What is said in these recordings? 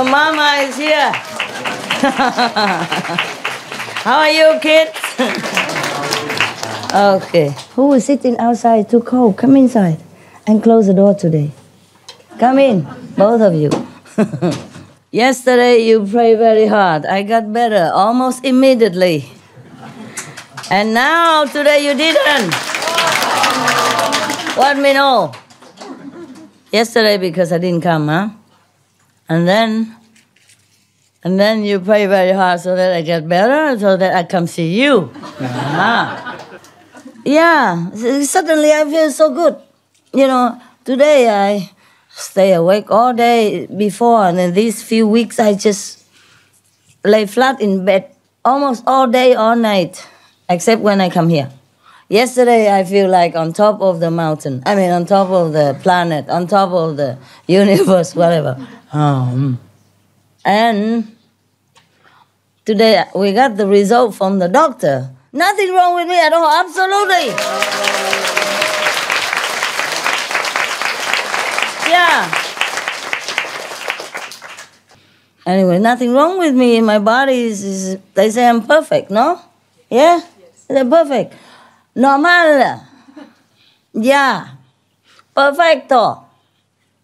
Your mama is here. How are you, kids? Okay. Who is sitting outside too cold? Come inside and close the door today. Come in, both of you. Yesterday you prayed very hard. I got better almost immediately. And now today you didn't. Let me know. Yesterday because I didn't come, huh? And then you pray very hard so that I get better, so that I come see you. Yeah, suddenly I feel so good. You know, today I stay awake all day before, and in these few weeks I just lay flat in bed almost all day, all night, except when I come here. Yesterday I feel like on top of the mountain. I mean on top of the planet, on top of the universe, whatever. And today we got the result from the doctor. Nothing wrong with me at all, absolutely. Yeah. Anyway, nothing wrong with me. My body is they say I'm perfect, no? Yeah? Yes. They're perfect. Normal. Yeah. Perfecto.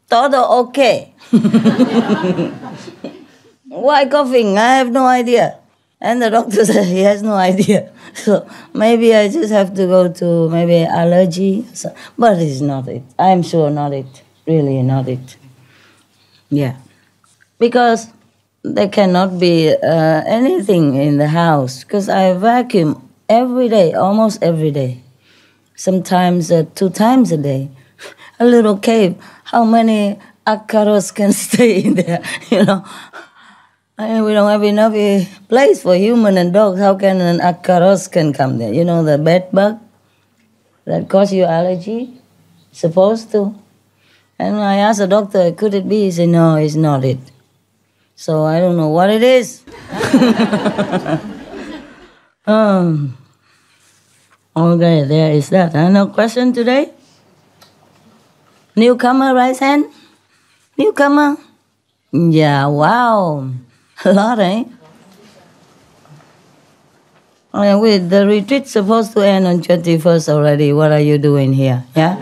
Todo okay. Why coughing? I have no idea. And the doctor said he has no idea. So maybe I just have to go to maybe allergy. But it's not it. I'm sure not it. Really not it. Yeah. Because there cannot be anything in the house. Because I vacuum every day, almost every day. Sometimes 2 times a day. A little cave. How many ácaros can stay in there, you know? I mean, we don't have enough place for human and dogs. How can an ácaros can come there? You know, the bed bug that cause you allergy? Supposed to. And I asked the doctor, could it be? He said, no, it's not it. So I don't know what it is. Okay, there is that. No question today? Newcomer, right hand? Newcomer? Yeah, wow. A lot, eh? Wait, the retreat's supposed to end on 21st already. What are you doing here? Yeah?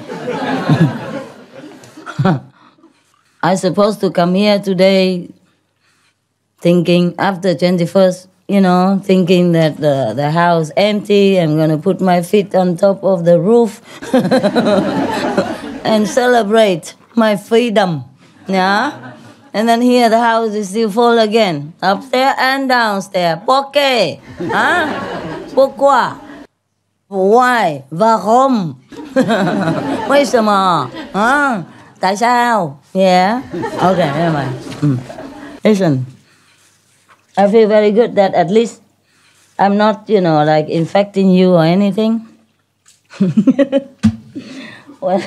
I'm supposed to come here today thinking after 21st, you know, thinking that the house empty. I'm going to put my feet on top of the roof and celebrate my freedom. Yeah? And then here the house is still full again. Upstairs and downstairs. Pourquoi? Huh? Pourquoi? Why? Warum?為什麼? Huh? Tại sao? Yeah? Okay, never mind. Listen, I feel very good that at least I'm not, you know, like infecting you or anything. when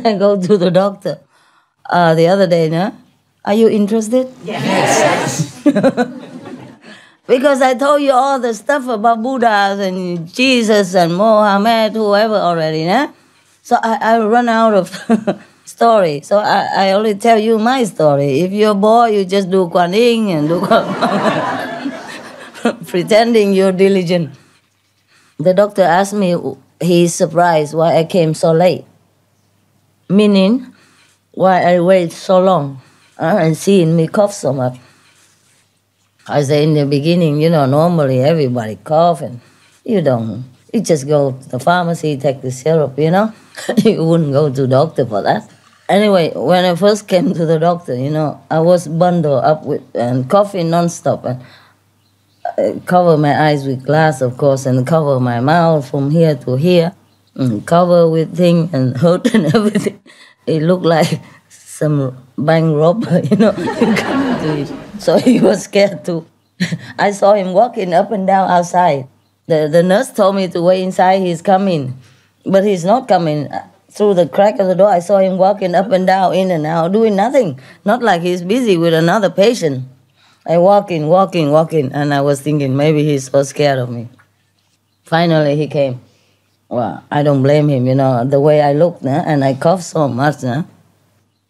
I go to the doctor the other day, no? Are you interested? Yes. Because I told you all the stuff about Buddhas and Jesus and Mohammed, whoever already, no? So I run out of story. So I only tell you my story. If you're bored, you just do Kuan Yin and do pretending you're diligent. The doctor asked me, he's surprised why I came so late. Meaning, why I wait so long. And seeing me cough so much. I say in the beginning, you know, normally everybody cough and you don't. You just go to the pharmacy, take the syrup, you know. You wouldn't go to the doctor for that. Anyway, when I first came to the doctor, you know, I was bundled up with and coughing non-stop. And I cover my eyes with glass, of course, and cover my mouth from here to here. And cover with things and hurt and everything. It looked like some bank robber, you know. So he was scared too. I saw him walking up and down outside. The nurse told me to wait inside, he's coming. But he's not coming. Through the crack of the door, I saw him walking up and down, in and out, doing nothing. Not like he's busy with another patient. I walking, and I was thinking maybe he's so scared of me. Finally, he came. Well, I don't blame him, you know, the way I looked, and I coughed so much.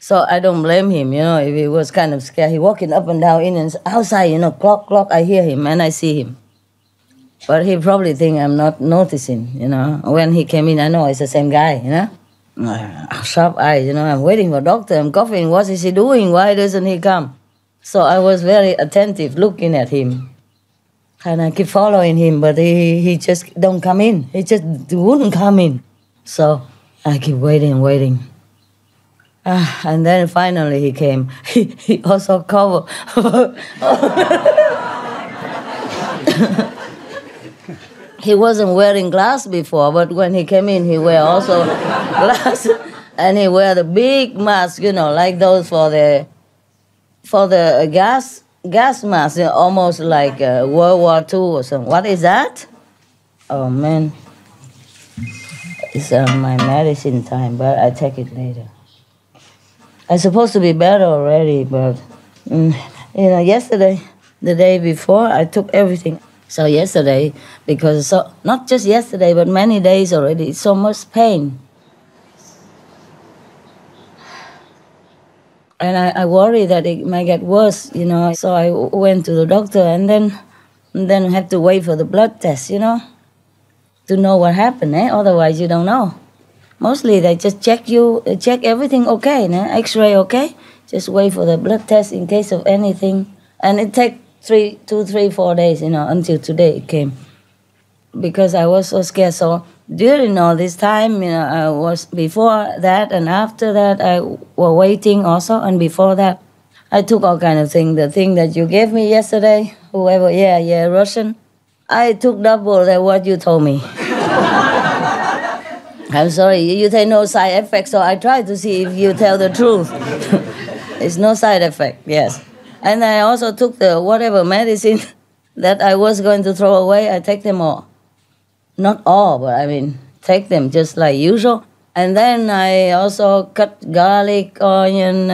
So I don't blame him, if he was kind of scared. He walking up and down in and outside, clock, I hear him and I see him. But he probably think I'm not noticing, When he came in, I know it's the same guy, Sharp eyes, I'm waiting for doctor, I'm coughing, what is he doing? Why doesn't he come? So I was very attentive looking at him. And I keep following him, but he just don't come in. He just wouldn't come in. So I keep waiting. And then finally he came. He also covered. He wasn't wearing glass before, but when he came in, he wear also glass. And he wear the big mask, like those for the gas mask, almost like World War II or something. What is that? Oh, man. It's my medicine time, but I take it later. I'm supposed to be better already, but, yesterday, the day before, I took everything. So yesterday, because not just yesterday, but many days already, so much pain. And I worry that it might get worse, So I went to the doctor and then have to wait for the blood test, to know what happened, Otherwise you don't know. Mostly they just check everything okay, X-ray okay. Just wait for the blood test in case of anything. And it takes 2, 3, 4 days, until today it came. Because I was so scared. So during all this time, I was before that and after that, I was waiting also. And before that, I took all kind of things. The thing that you gave me yesterday, whoever, Russian, I took double than what you told me. I'm sorry, you say no side effects, so I try to see if you tell the truth. It's no side effect, yes. And I also took the whatever medicine that I was going to throw away, I take them all. Not all, but take them just like usual. And then I also cut garlic, onion,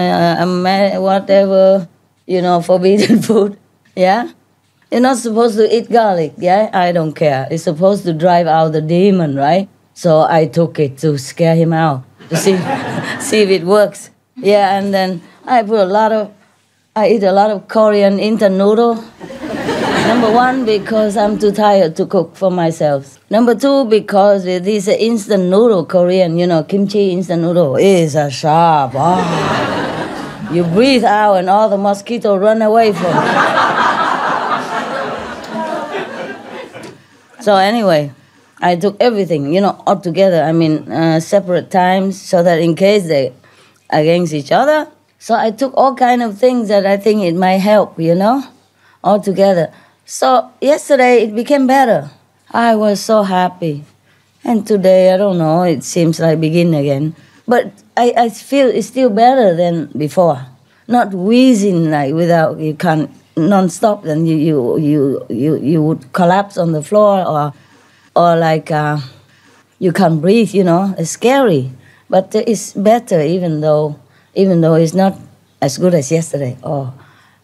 whatever, forbidden food, yeah? You're not supposed to eat garlic, yeah? I don't care. It's supposed to drive out the demon, right? So I took it to scare him out, to see if it works. Yeah, and then I eat a lot of Korean instant noodle. Number 1, because I'm too tired to cook for myself. Number 2, because this instant noodle, Korean, kimchi instant noodle, is a sharp. Oh. You breathe out and all the mosquitoes run away from you. So anyway, I took everything, all together. Separate times so that in case they against each other. So I took all kind of things that I think it might help, all together. So yesterday it became better. I was so happy. And today, I don't know, it seems like begin again. But I feel it's still better than before. Not wheezing like without, you can't non-stop, then you would collapse on the floor or like you can't breathe, it's scary. But it's better even though it's not as good as yesterday. Oh,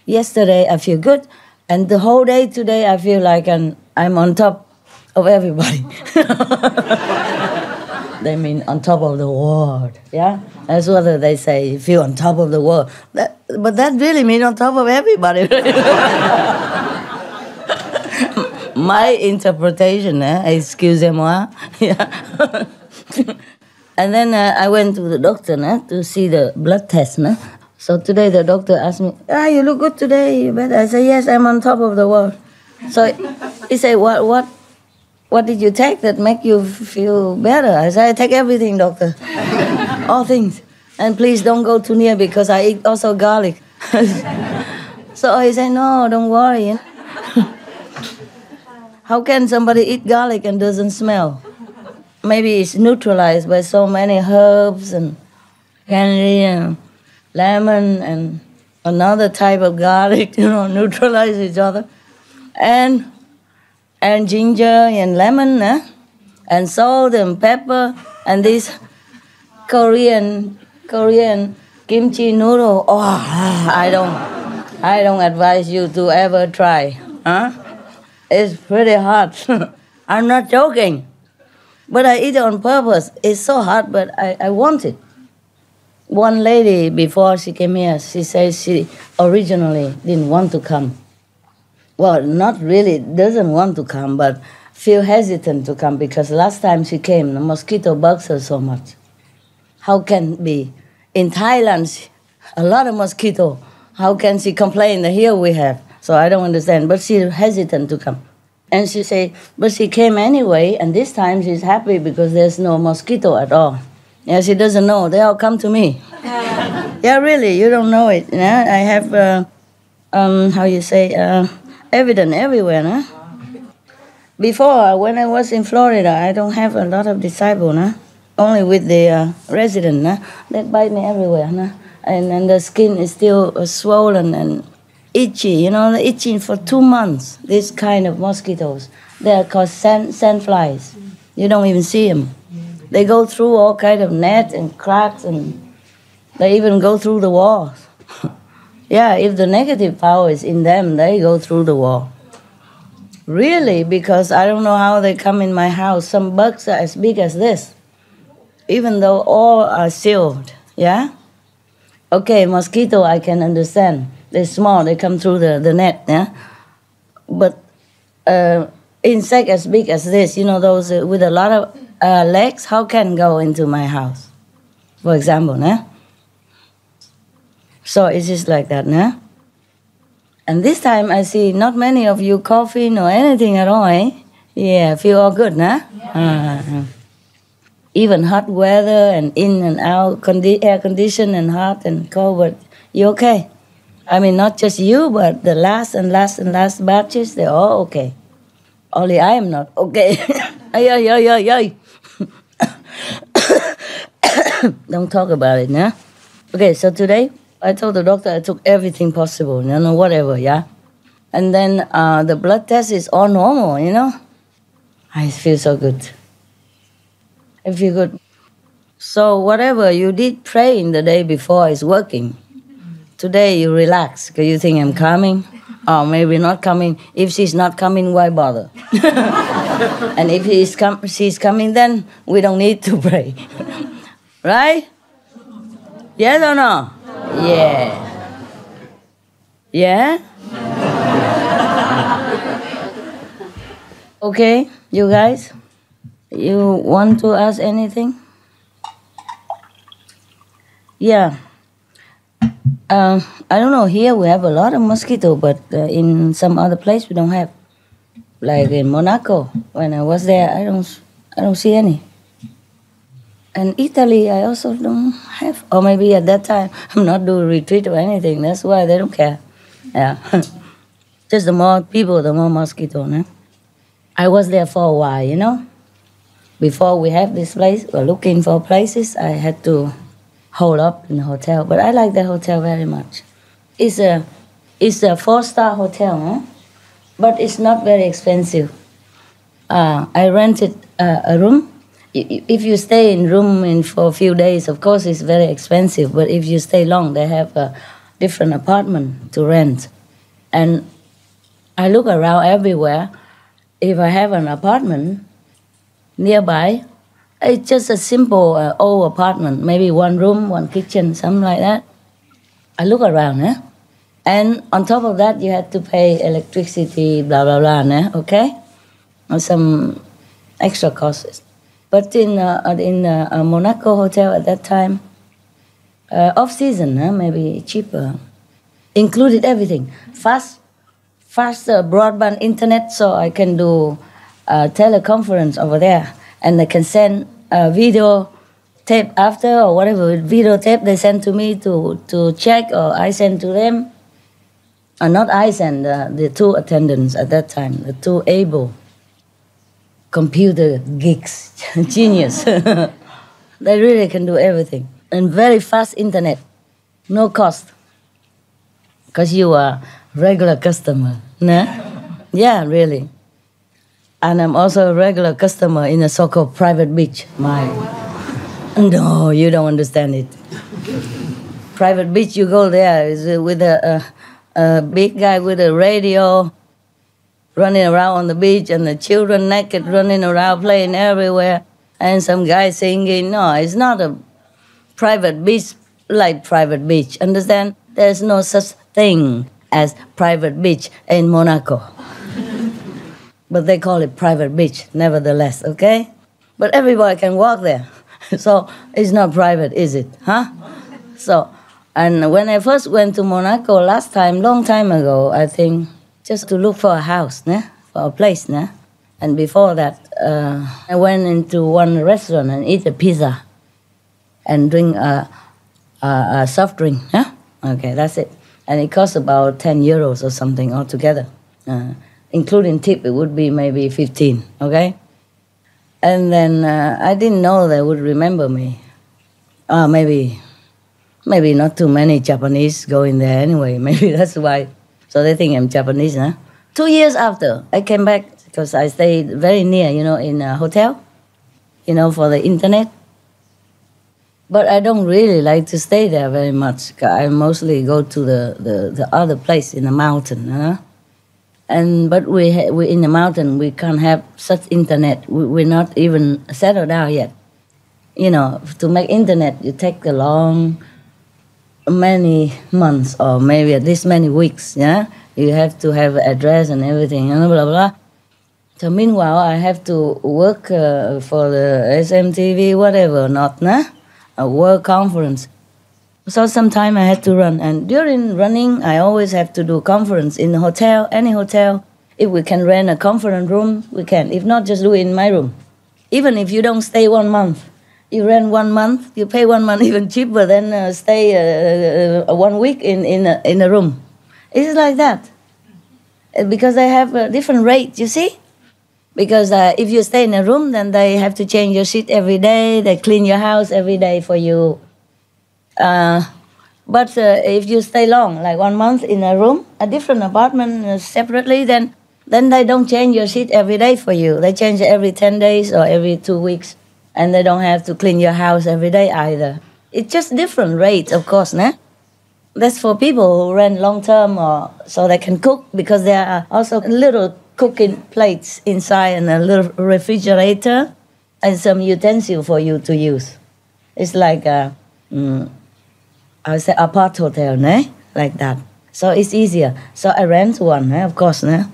yesterday I feel good, and the whole day today I feel like I'm on top of everybody. They mean on top of the world, yeah? That's what they say, you feel on top of the world. But that really means on top of everybody. My interpretation, excusez-moi. Yeah. And then I went to the doctor to see the blood test. So today the doctor asked me, you look good today. You better. I said, yes, I'm on top of the world. So he said, what did you take that make you feel better? I said, I take everything, doctor. All things. And please don't go too near because I eat also garlic. So he said, no, don't worry. How can somebody eat garlic and doesn't smell? Maybe it's neutralized by so many herbs and candy and lemon and another type of garlic, neutralize each other. And ginger and lemon, and salt and pepper, and this Korean kimchi noodle. Oh, I don't advise you to ever try. It's pretty hot. I'm not joking. But I eat it on purpose. It's so hot, but I want it. One lady, before she came here, she says she originally didn't want to come. Well, not really, doesn't want to come, but feel hesitant to come because last time she came, the mosquito bugs her so much. How can it be? In Thailand, a lot of mosquito. How can she complain that here we have? So I don't understand, but she's hesitant to come. And she say, but she came anyway, and this time she's happy because there's no mosquito at all. Yeah, she doesn't know. They all come to me. Yeah, really, you don't know it. Yeah? I have, how you say, evidence everywhere. Nah? Before, when I was in Florida, I don't have a lot of disciples. Nah? Only with the resident. Nah? They bite me everywhere. Nah? And the skin is still swollen and itchy. You know, itching for 2 months. This kind of mosquitoes. They are called sand flies. You don't even see them. They go through all kind of nets and cracks, and they even go through the walls. Yeah, if the negative power is in them, they go through the wall. Really, because I don't know how they come in my house. Some bugs are as big as this, even though all are sealed. Yeah? Okay, mosquito, I can understand. They're small, they come through the net. Yeah? But insect as big as this, you know, those with a lot of legs, how can go into my house, for example, nah? So it's just like that, nah? And this time I see not many of you coughing or anything at all, eh? Yeah, feel all good, nah? Yeah. Even hot weather and in and out, air conditioned and hot and cold, but you okay? I mean, not just you, but the last batches, they're all okay. Only I am not okay. Ay. Don't talk about it, nah? Okay, so today I told the doctor I took everything possible, you know, whatever, yeah? And then the blood test is all normal, you know? I feel so good. I feel good. So whatever you did pray in the day before is working. Today you relax because you think I'm coming. Or maybe not coming. If she's not coming, why bother? And if she's coming, then we don't need to pray. Right? Yes or no? Yeah. Yeah? Okay, you guys? You want to ask anything? Yeah. I don't know, here we have a lot of mosquito, but in some other place we don't have. Like in Monaco, when I was there, I don't see any. And Italy, I also don't have. Or maybe at that time, I'm not doing retreat or anything. That's why they don't care. Yeah. Just the more people, the more mosquito, no? I was there for a while, you know? Before we have this place, we're looking for places, I had to hold up in the hotel. But I like that hotel very much. It's a 4-star hotel, huh? But it's not very expensive. I rented a room. If you stay in room for a few days, of course it's very expensive. But if you stay long, they have a different apartment to rent. And I look around everywhere. If I have an apartment nearby, it's just a simple old apartment, maybe 1 room, 1 kitchen, something like that. I look around, eh? And on top of that, you have to pay electricity, blah, blah, blah, eh? Okay? Or some extra costs. But in a Monaco hotel at that time, off-season, maybe cheaper, included everything. Fast broadband internet, so I can do teleconference over there. And they can send a video tape after, or whatever video tape they send to me to check, or I send to them. Not I send, the 2 attendants at that time, the 2 able computer geeks, genius. They really can do everything. And very fast internet, no cost. Because you are regular customer, nah? Yeah, really. And I'm also a regular customer in a so-called private beach. No, you don't understand it. Private beach, you go there is with a big guy with a radio running around on the beach, and the children naked running around playing everywhere, and some guy singing. No, it's not a private beach like private beach. Understand? There's no such thing as private beach in Monaco. But they call it private beach, nevertheless, okay? But everybody can walk there. So it's not private, is it? Huh? So, and when I first went to Monaco last time, long time ago, I think, just to look for a house, né? For a place, né? And before that, I went into one restaurant and eat a pizza and drink a soft drink, yeah? Okay, that's it. And it cost about 10 euros or something altogether. Including tip, it would be maybe 15, okay? And then I didn't know they would remember me. Maybe not too many Japanese go in there anyway. Maybe that's why. So they think I'm Japanese, huh? 2 years after, I came back because I stayed very near, in a hotel, for the internet. But I don't really like to stay there very much. I mostly go to the other place in the mountain, huh? But we in the mountain, we can't have such internet. We're not even settled down yet. To make internet, you take a long, many months or maybe at least many weeks, yeah? You have to have an address and everything, blah, blah, blah. So meanwhile, I have to work for the SMTV, whatever, not, nah? A work conference. So sometime I had to run, and during running, I always have to do conference in the hotel, any hotel. If we can rent a conference room, we can. If not, just do it in my room. Even if you don't stay 1 month, you rent 1 month, you pay 1 month even cheaper than stay 1 week in a room. It's like that. Because they have a different rate, you see? Because if you stay in a room, then they have to change your sheet every day, they clean your house every day for you. But if you stay long, like 1 month in a room, a different apartment separately, then they don't change your sheet every day for you. They change it every 10 days or every 2 weeks. And they don't have to clean your house every day either. It's just different rates, of course, né? That's for people who rent long term or so they can cook, because there are also little cooking plates inside and a little refrigerator and some utensil for you to use. It's like I would say apart hotel, né? Like that. So it's easier. So I rent one, né? Of course, né?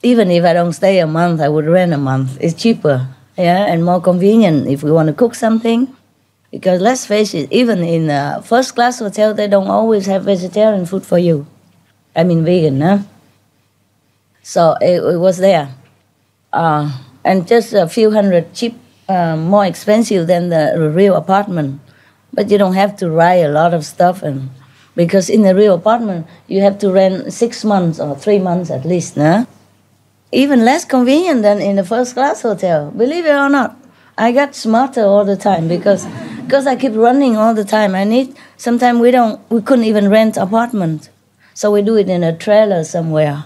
Even if I don't stay a month, I would rent a month. It's cheaper, yeah, and more convenient if we want to cook something. Because let's face it, even in a first-class hotel, they don't always have vegetarian food for you. I mean vegan, huh? So it was there. And just a few hundred cheap, more expensive than the real apartment. But you don't have to write a lot of stuff. Because in the real apartment, you have to rent 6 months or 3 months at least, huh? Even less convenient than in the first-class hotel, believe it or not. I got smarter all the time because I keep running all the time. Sometimes we couldn't even rent apartment. So we do it in a trailer somewhere.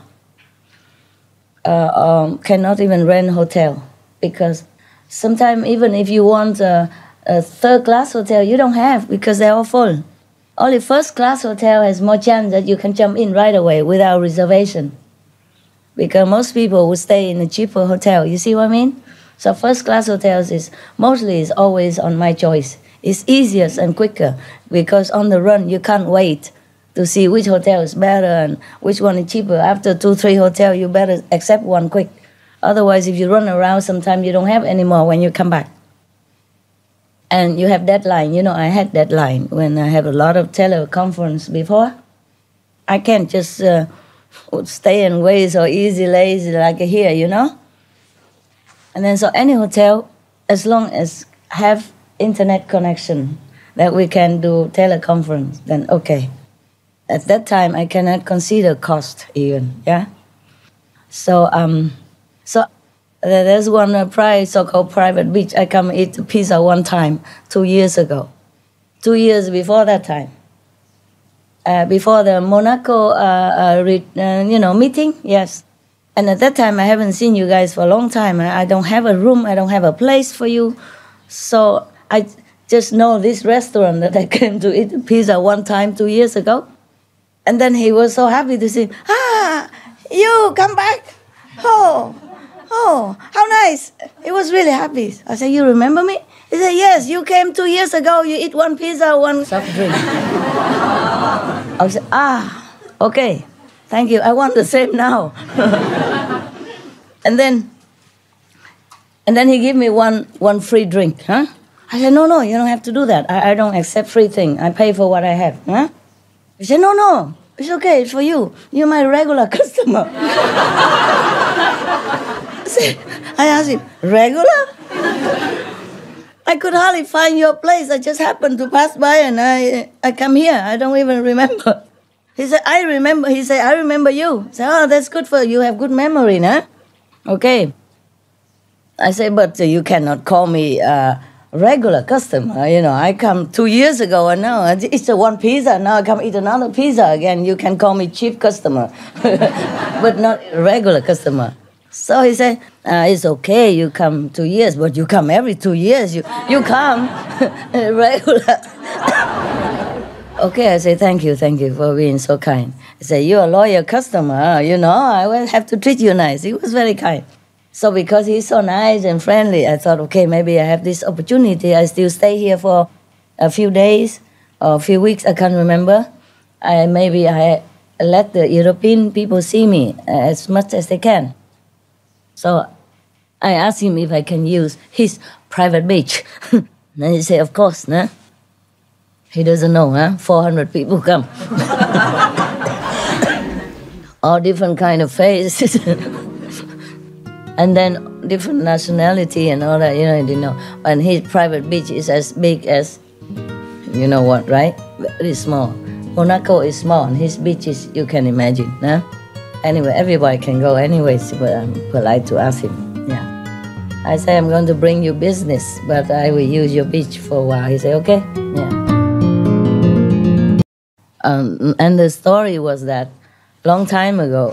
Cannot even rent hotel. Because sometimes even if you want a third-class hotel, you don't have because they're all full. Only first-class hotel has more chance that you can jump in right away without reservation. Because most people will stay in a cheaper hotel. You see what I mean? So first-class hotels is always on my choice. It's easiest and quicker because on the run you can't wait to see which hotel is better and which one is cheaper. After 2-3 hotels, you better accept one quick. Otherwise, if you run around, sometimes you don't have any more when you come back. And you have deadline. I had deadline when I have a lot of teleconference before. I can't just stay and wait so easy, lazy like here, And then so any hotel, as long as have internet connection that we can do teleconference, then okay. At that time, I cannot consider cost even, yeah? So there's one so-called private beach. I come eat pizza one time, 2 years ago. 2 years before that time. Before the Monaco, meeting, yes. And at that time, I haven't seen you guys for a long time. I don't have a room. I don't have a place for you. So I just know this restaurant that I came to eat pizza one time 2 years ago. And then he was so happy to see, you come back. Oh, how nice. He was really happy. I said, you remember me? He He said, yes, you came 2 years ago, you eat one pizza, one soft drink. I said, okay, thank you, I want the same now. And then he gave me one free drink, huh? I said, no, you don't have to do that. I don't accept free thing. I pay for what I have, huh? He said, no, it's okay, it's for you. You're my regular customer. I asked him, regular? I could hardly find your place. I just happened to pass by and I come here. I don't even remember. He said, I remember. He said, I remember you. I said, oh, that's good for you. You have good memory, huh? Okay. I said, but you cannot call me regular customer. You know, I come 2 years ago and now it's a one pizza. Now I come eat another pizza again. You can call me cheap customer, but not regular customer. So he said, it's okay, you come 2 years, but you come every 2 years. You come regular. Okay, I say, thank you for being so kind. He said, you're a loyal customer, you know, I will have to treat you nice. He was very kind. So because he's so nice and friendly, I thought, okay, maybe I have this opportunity. I still stay here for a few days or a few weeks, I can't remember. Maybe I let the European people see me as much as they can. So I asked him if I can use his private beach. Then he said, of course, nah? He doesn't know, huh? 400 people come. All different kind of faces. And then different nationality and all that, you know, I didn't know. And his private beach is as big as, you know what, right? Very small. Monaco is small, and his beach is, you can imagine, huh? Anyway, everybody can go anyways, but I'm polite to ask him, yeah. I say, I'm going to bring you business, but I will use your beach for a while. He said, okay, yeah. And the story was that long time ago,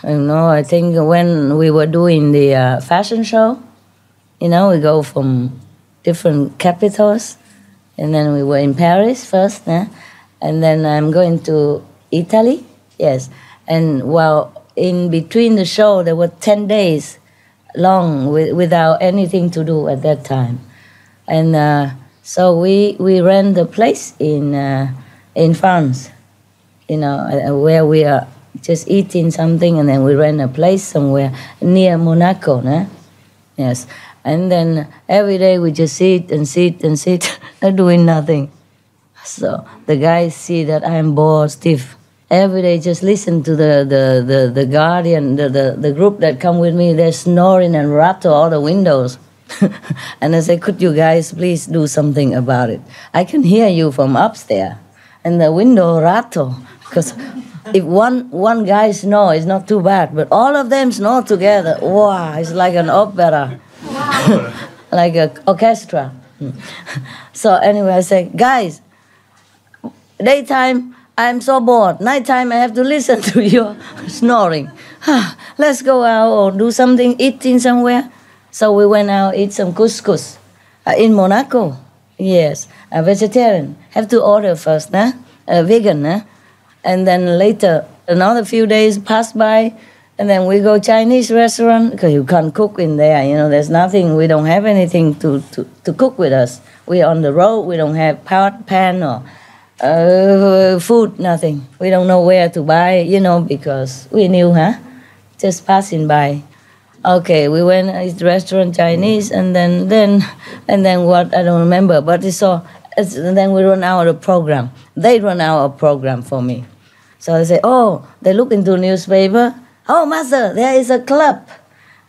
you know, I think when we were doing the fashion show, you know, we go from different capitals, and then we were in Paris first, and then I'm going to Italy, yes. And while in between the show, there were 10 days long without anything to do at that time. And so we rent a place in France, you know, where we are just eating something, and then we rent a place somewhere near Monaco, yes. And then every day we just sit, doing nothing. So the guys see that I'm bored, stiff. Every day just listen to the guardian, the group that come with me, they're snoring and rattle all the windows. And I say, could you guys please do something about it? I can hear you from upstairs, and the window rattle. Because if one guy snore, it's not too bad, but all of them snore together. Wow, it's like an opera, like an orchestra. So anyway, I say, guys, daytime, I'm so bored. Nighttime, I have to listen to your snoring. Let's go out or do something, eating somewhere. So we went out, eat some couscous in Monaco. Yes, a vegetarian. Have to order first, vegan, and then later, another few days pass by, and then we go Chinese restaurant, because you can't cook in there, you know, there's nothing, we don't have anything to cook with us. We're on the road, we don't have pot, pan, or food, nothing. We don't know where to buy, you know, because we new, just passing by. Okay, we went to the restaurant Chinese, and then what, I don't remember, but it's so, and then we run out of program. They run out of program for me. So they say, oh, they look into newspaper. Oh, master, there is a club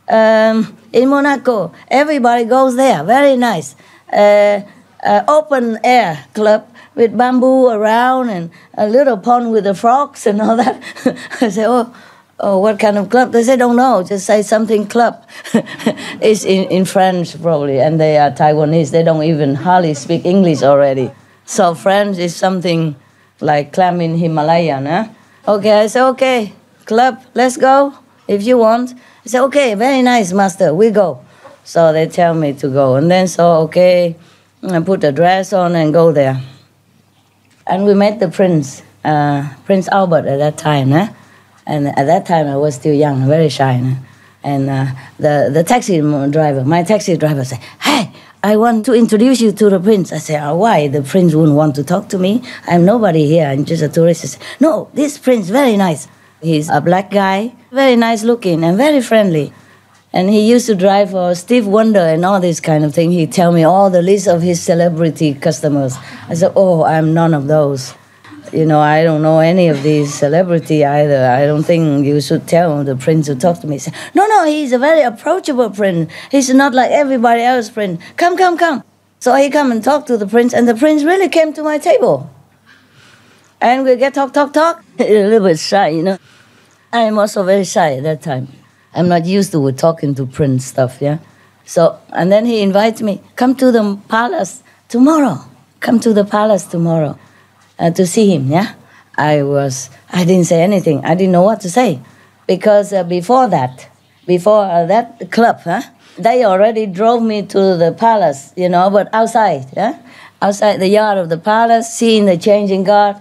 in Monaco. Everybody goes there, very nice. Open air club with bamboo around and a little pond with the frogs and all that. I say, oh, what kind of club? They say, don't know, just say something club. It's in French probably, and they are Taiwanese. They don't even hardly speak English already. So French is something like climbing Himalaya, Okay, I say, okay, club, let's go, if you want. I say, okay, very nice, master, we go. So they tell me to go, and then so, okay, I put a dress on and go there. And we met the Prince Albert at that time, And at that time, I was still young, very shy. And the taxi driver, my taxi driver said, hey, I want to introduce you to the prince. I said, oh, why? The prince wouldn't want to talk to me. I'm nobody here. I'm just a tourist. I said, no, this prince, very nice. He's a black guy, very nice looking and very friendly. And he used to drive for Steve Wonder and all this kind of thing. He'd tell me all the list of his celebrity customers. I said, oh, I'm none of those. You know, I don't know any of these celebrity either. I don't think you should tell the prince to talk to me. He said, no, he's a very approachable prince. He's not like everybody else prince. Come. So he come and talk to the prince, and the prince really came to my table. And we get talk. A little bit shy, you know. I'm also very shy at that time. I'm not used to talking to prince stuff, yeah. So, and then he invites me, come to the palace tomorrow. Come to the palace tomorrow to see him, yeah. I didn't say anything. I didn't know what to say. Because before that club, they already drove me to the palace, you know, but outside, yeah. Outside the yard of the palace, seeing the changing guard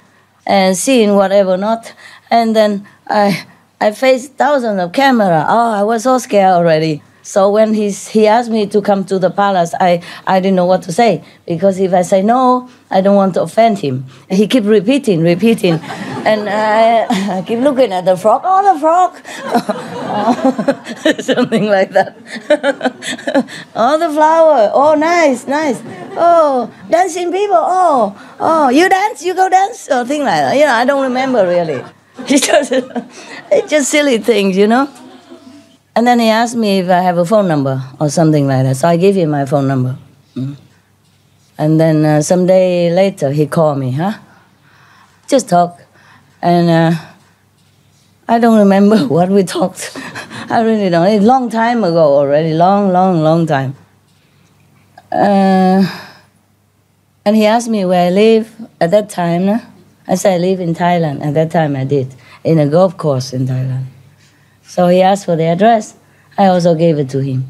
and seeing whatever not. And then I faced thousands of cameras. Oh, I was so scared already. So when he asked me to come to the palace, I didn't know what to say. Because if I say no, I don't want to offend him. He kept repeating. And I keep looking at the frog. Oh, the frog. Something like that. Oh, the flower. Oh, nice. Oh, dancing people. Oh, you dance? You go dance? Or thing like that. You know, I don't remember really. It's just silly things, you know. And then he asked me if I have a phone number or something like that. So I gave him my phone number. And then some day later, he called me, just talk. And I don't remember what we talked. I really don't. It's a long time ago already, long time. And he asked me where I live at that time. I said I live in Thailand. At that time I did, in a golf course in Thailand. So he asked for the address. I also gave it to him.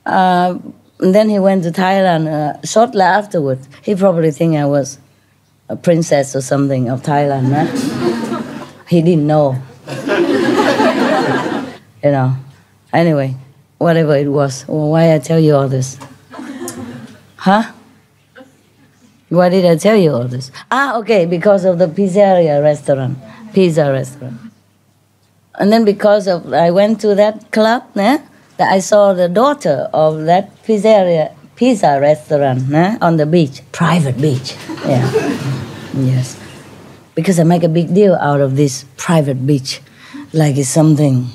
And then he went to Thailand shortly afterwards. He probably think I was a princess or something of Thailand. He didn't know. You know. Anyway, whatever it was. Well, why I tell you all this? Why did I tell you all this? Okay, because of the pizza restaurant. And then because of, I went to that club, I saw the daughter of that pizza restaurant on the beach, private beach. Yeah, yes. Because I make a big deal out of this private beach, like it's something,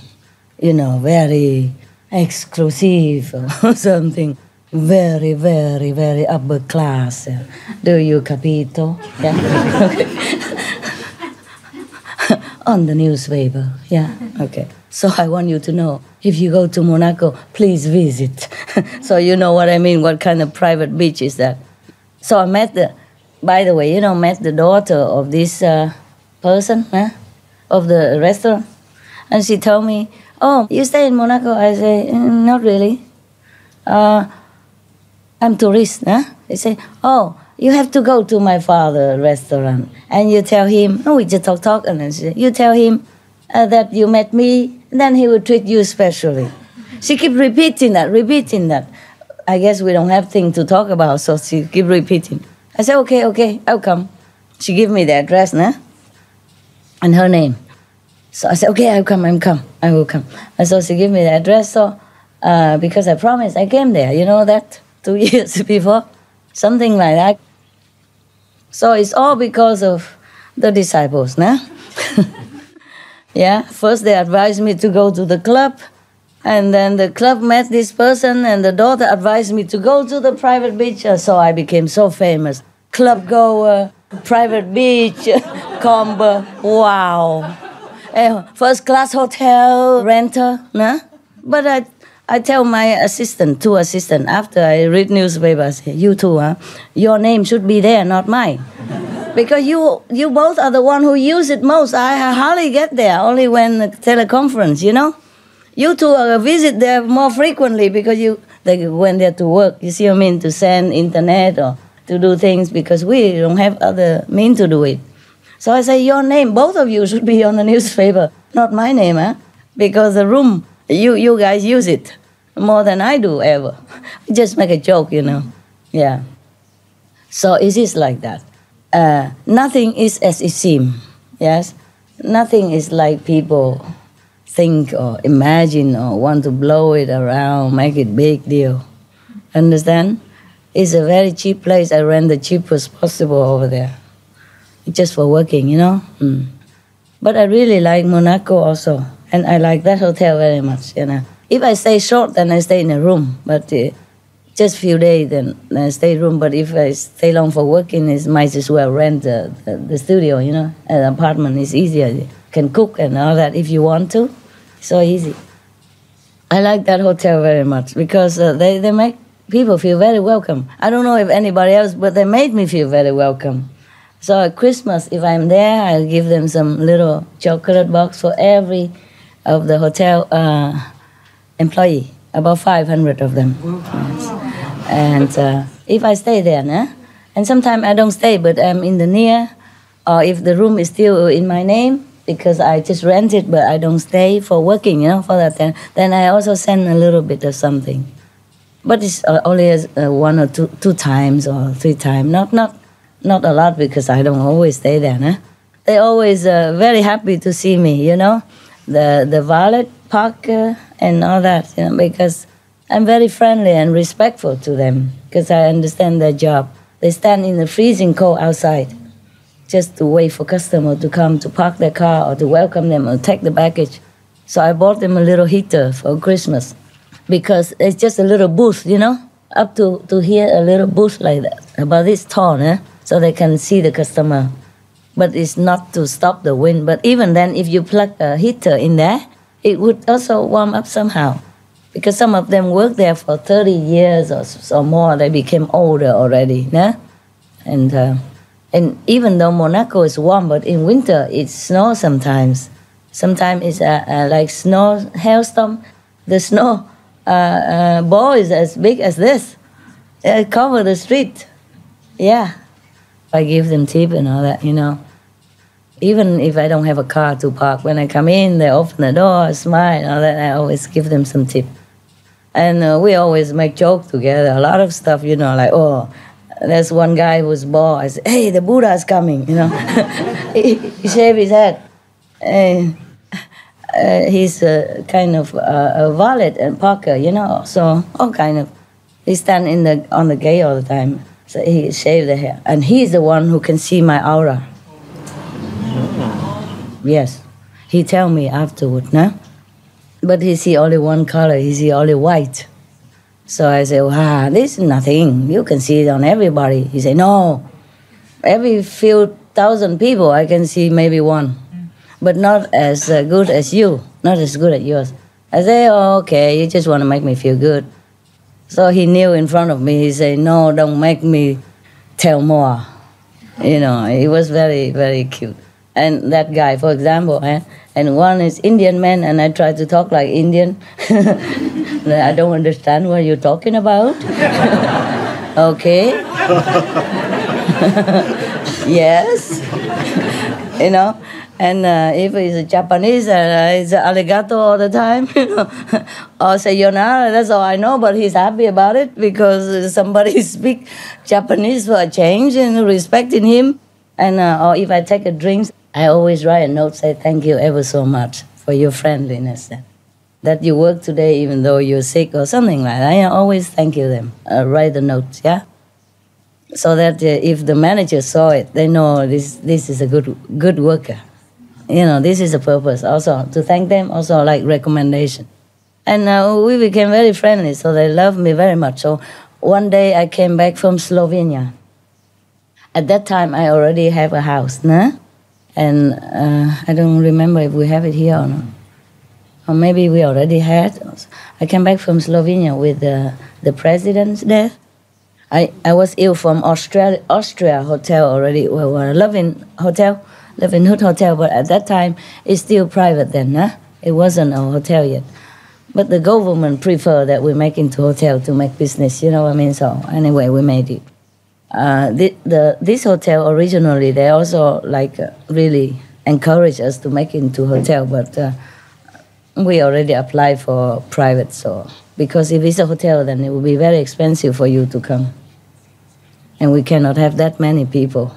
you know, very exclusive or something. Very, very, very upper class. Do you capito? Yeah. Okay. On the newspaper. Yeah. Okay. So I want you to know, if you go to Monaco, please visit. So you know what I mean. What kind of private beach is that? So I met met the daughter of this person, of the restaurant, and she told me, "Oh, you stay in Monaco?" I say, "Not really. I'm tourist." They say, "Oh, you have to go to my father's restaurant, and you tell him." We just talk, and then you tell him that you met me, and then he will treat you specially. She keep repeating that. I guess we don't have things to talk about, so she keep repeating. I said, okay, I'll come. She give me the address, and her name. So I said, okay, I will come. And so she give me the address. So because I promised, I came there. You know that 2 years before, something like that. So it's all because of the disciples, Yeah. First they advised me to go to the club, and then the club met this person, and the daughter advised me to go to the private beach. So I became so famous. Club goer, private beach, combo. Wow. First class hotel renter, But I tell my two assistants, after I read newspapers, you two, your name should be there, not mine. Because you both are the one who use it most. I hardly get there, only when the teleconference, you know. You two visit there more frequently because they went there to work. You see what I mean? To send internet or to do things, because we don't have other means to do it. So I say, your name, both of you should be on the newspaper, not my name, Because the room, you guys use it more than I do ever. Just make a joke, you know. Yeah. So it is like that. Nothing is as it seems. Yes. Nothing is like people think or imagine or want to blow it around, make it big deal. Understand? It's a very cheap place. I rent the cheapest possible over there, just for working, you know. But I really like Monaco also, and I like that hotel very much. You know, if I stay short, then I stay in a room. But just few days, then I stay room. But if I stay long for working, it might as well rent the studio. You know, an apartment is easier. You can cook and all that if you want to. So easy. I like that hotel very much because they make people feel very welcome. I don't know if anybody else, but they made me feel very welcome. So at Christmas, if I'm there, I'll give them some little chocolate box for every of the hotel employee, about 500 of them. Yes. And if I stay there, nah? And sometimes I don't stay, but I'm in the near, or if the room is still in my name, because I just rent it, but I don't stay for working, you know, for that. Then I also send a little bit of something. But it's only one or two times or 3 times, not a lot, because I don't always stay there. Nah? They're always very happy to see me, you know, the valet park and all that, you know, because I'm very friendly and respectful to them, because I understand their job. They stand in the freezing cold outside just to wait for customer to come to park their car or to welcome them or take the baggage. So I bought them a little heater for Christmas, because it's just a little booth, you know, up to here, a little booth like that, about this tall, so they can see the customer. But it's not to stop the wind. But even then, if you plug a heater in there, it would also warm up somehow. Because some of them work there for 30 years or more. They became older already, And even though Monaco is warm, but in winter it snows sometimes. Sometimes it's like snow hailstorm. The snow ball is as big as this. It cover the street. Yeah. I give them tip and all that, you know. Even if I don't have a car to park, when I come in, they open the door, smile, and all that. I always give them some tip. And we always make jokes together. A lot of stuff, you know, like, oh, there's one guy who's bald. I say, hey, the Buddha is coming, you know. he shaved his head. He's kind of a valet and parker, you know. So all kind of, he stand on the gate all the time. So he shaved the hair, and he's the one who can see my aura. Yes, he tell me afterward, no? But he see only one color. He see only white. So I say, wow, this is nothing. You can see it on everybody. He say, no. Every few thousand people, I can see maybe one, but not as good as you. Not as good as yours. I say, oh, okay, you just want to make me feel good. So he kneeled in front of me. He said, no, don't make me tell more. You know, he was very, very cute. And that guy, for example, and one is Indian man, and I try to talk like Indian. I don't understand what you're talking about. Okay. Yes. You know. And if he's a Japanese, it's arigato all the time, you know, or sayonara, that's all I know, but he's happy about it because somebody speak Japanese for a change and respecting him. And or if I take a drink, I always write a note, say thank you ever so much for your friendliness. That you work today even though you're sick or something like that. I always thank you them, write the notes, yeah? So that if the manager saw it, they know this is a good worker. You know, this is the purpose also, to thank them, also like recommendation. And we became very friendly, so they loved me very much. So one day I came back from Slovenia. At that time, I already have a house, nah? And I don't remember if we have it here or not. Or maybe we already had. I came back from Slovenia with the president's death. I was ill from Austria hotel already, well, Loving Hood Hotel, but at that time, it's still private then, huh? It wasn't a hotel yet. But the government preferred that we make into hotel to make business, you know what I mean? So anyway, we made it. This hotel originally, they also like really encouraged us to make it into hotel, but we already applied for private, so because if it's a hotel, then it will be very expensive for you to come. and we cannot have that many people.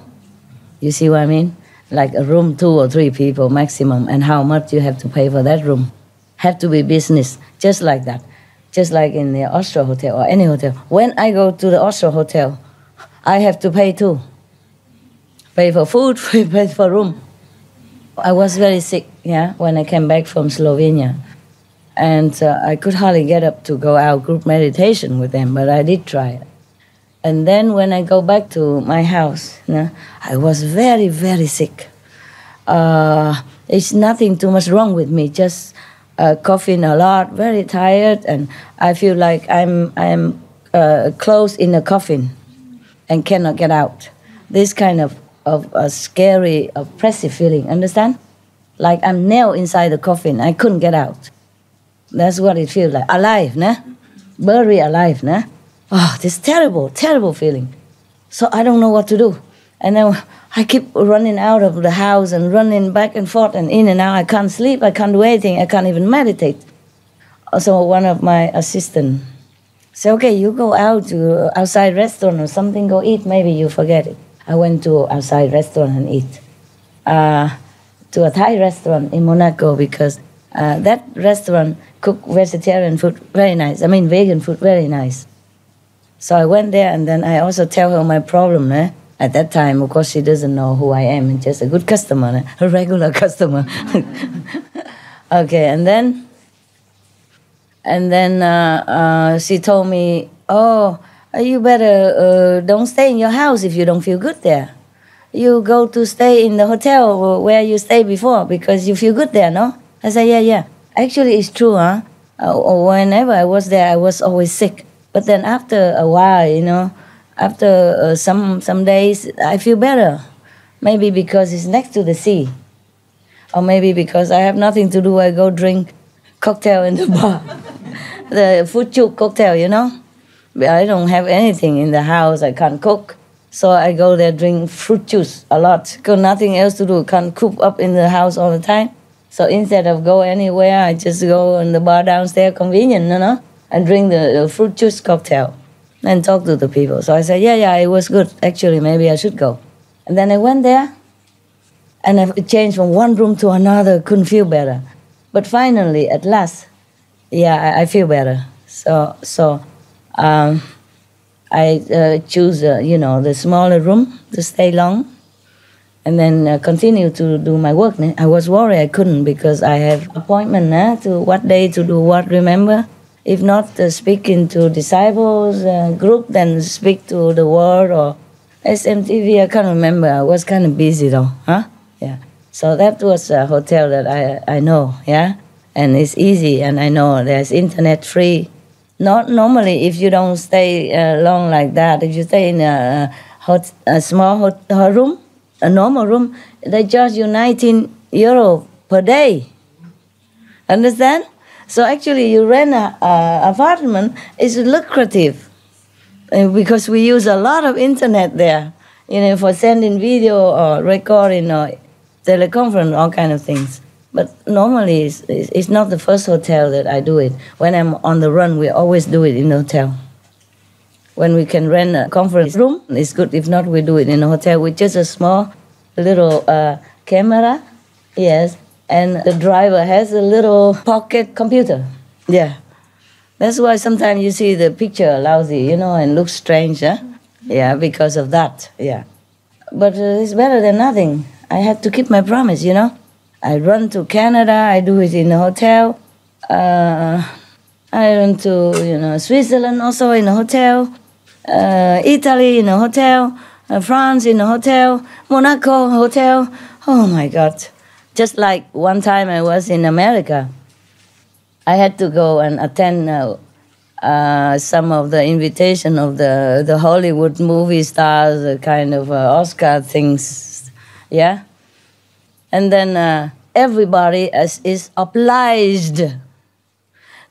You see what I mean? Like a room, 2 or 3 people maximum, and how much you have to pay for that room. Have to be business, just like that. Just like in the Austro Hotel or any hotel. When I go to the Austro Hotel, I have to pay too. Pay for food, pay for room. I was very sick, yeah, when I came back from Slovenia. And I could hardly get up to go out group meditation with them, but I did try it. And then when I go back to my house, I was very, very sick. It's nothing too much wrong with me, just coughing a lot, very tired, and I feel like I'm closed in a coffin and cannot get out. This kind of a scary, oppressive feeling, understand? Like I'm nailed inside the coffin, I couldn't get out. That's what it feels like, alive, buried alive. Oh, this terrible, terrible feeling. So I don't know what to do. And then I keep running out of the house and running back and forth and in and out. I can't sleep, I can't do anything, I can't even meditate. So one of my assistants said, okay, you go out to outside restaurant or something, go eat, maybe you forget it. I went to outside restaurant and eat. To a Thai restaurant in Monaco, because that restaurant cook vegetarian food very nice. I mean vegan food very nice. So I went there and then I also tell her my problem. At that time, of course, she doesn't know who I am. I'm just a good customer, a regular customer. Okay, and then she told me, oh, you better don't stay in your house if you don't feel good there. You go to stay in the hotel where you stayed before because you feel good there, no? I said, yeah. Actually, it's true, whenever I was there, I was always sick. But then after a while, after some days, I feel better. Maybe because it's next to the sea. Or maybe because I have nothing to do, I go drink cocktail in the bar. The fruit juice cocktail, I don't have anything in the house, I can't cook. So I go there, drink fruit juice a lot. Got nothing else to do, can't cook up in the house all the time. So instead of go anywhere, I just go in the bar downstairs, convenient, and drink the fruit juice cocktail and talk to the people. So I said, yeah, it was good. Actually, maybe I should go. And then I went there, and I changed from one room to another, couldn't feel better. But finally, at last, I feel better. So I choose, the smaller room to stay long, and then continue to do my work. I was worried I couldn't because I have appointment to what day to do what, remember? If not speaking to disciples group, then speak to the world or SMTV, I can't remember. I was kind of busy though, Yeah. So that was a hotel that I know, and it's easy, and I know there's internet free. Not normally if you don't stay long like that, if you stay in a small room, a normal room, they charge you 19 euro per day. Understand? So actually you rent an apartment, it's lucrative because we use a lot of internet there, for sending video or recording or teleconference, all kind of things. But normally it's not the first hotel that I do it. When I'm on the run, we always do it in the hotel. When we can rent a conference room, it's good. If not, we do it in a hotel with just a small little camera, yes, and the driver has a little pocket computer. Yeah. That's why sometimes you see the picture lousy, and looks strange, Yeah, because of that, yeah. But it's better than nothing. I had to keep my promise, I run to Canada, I do it in a hotel. I run to, Switzerland also in a hotel. Italy in a hotel. France in a hotel. Monaco hotel. Oh my God. Just like one time I was in America. I had to go and attend some of the invitation of the Hollywood movie stars, the kind of Oscar things, yeah? And then everybody is obliged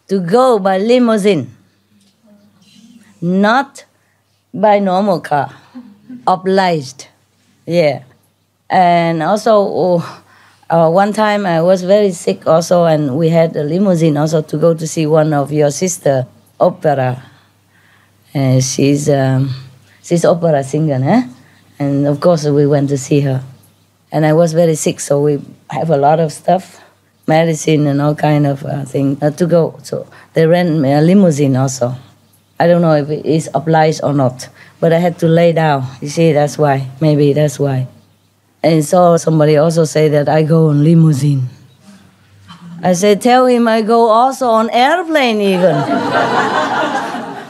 to go by limousine, not by normal car, obliged, yeah. And also, one time I was very sick also, and we had a limousine also to go to see one of your sister opera. She's She's opera singer, eh? And of course we went to see her. And I was very sick, so we have a lot of stuff, medicine and all kind of things to go. So they rent me a limousine also. I don't know if it is obliged or not, but I had to lay down. You see, that's why. Maybe that's why. And so somebody also say that I go on limousine. I said, tell him I go also on airplane even.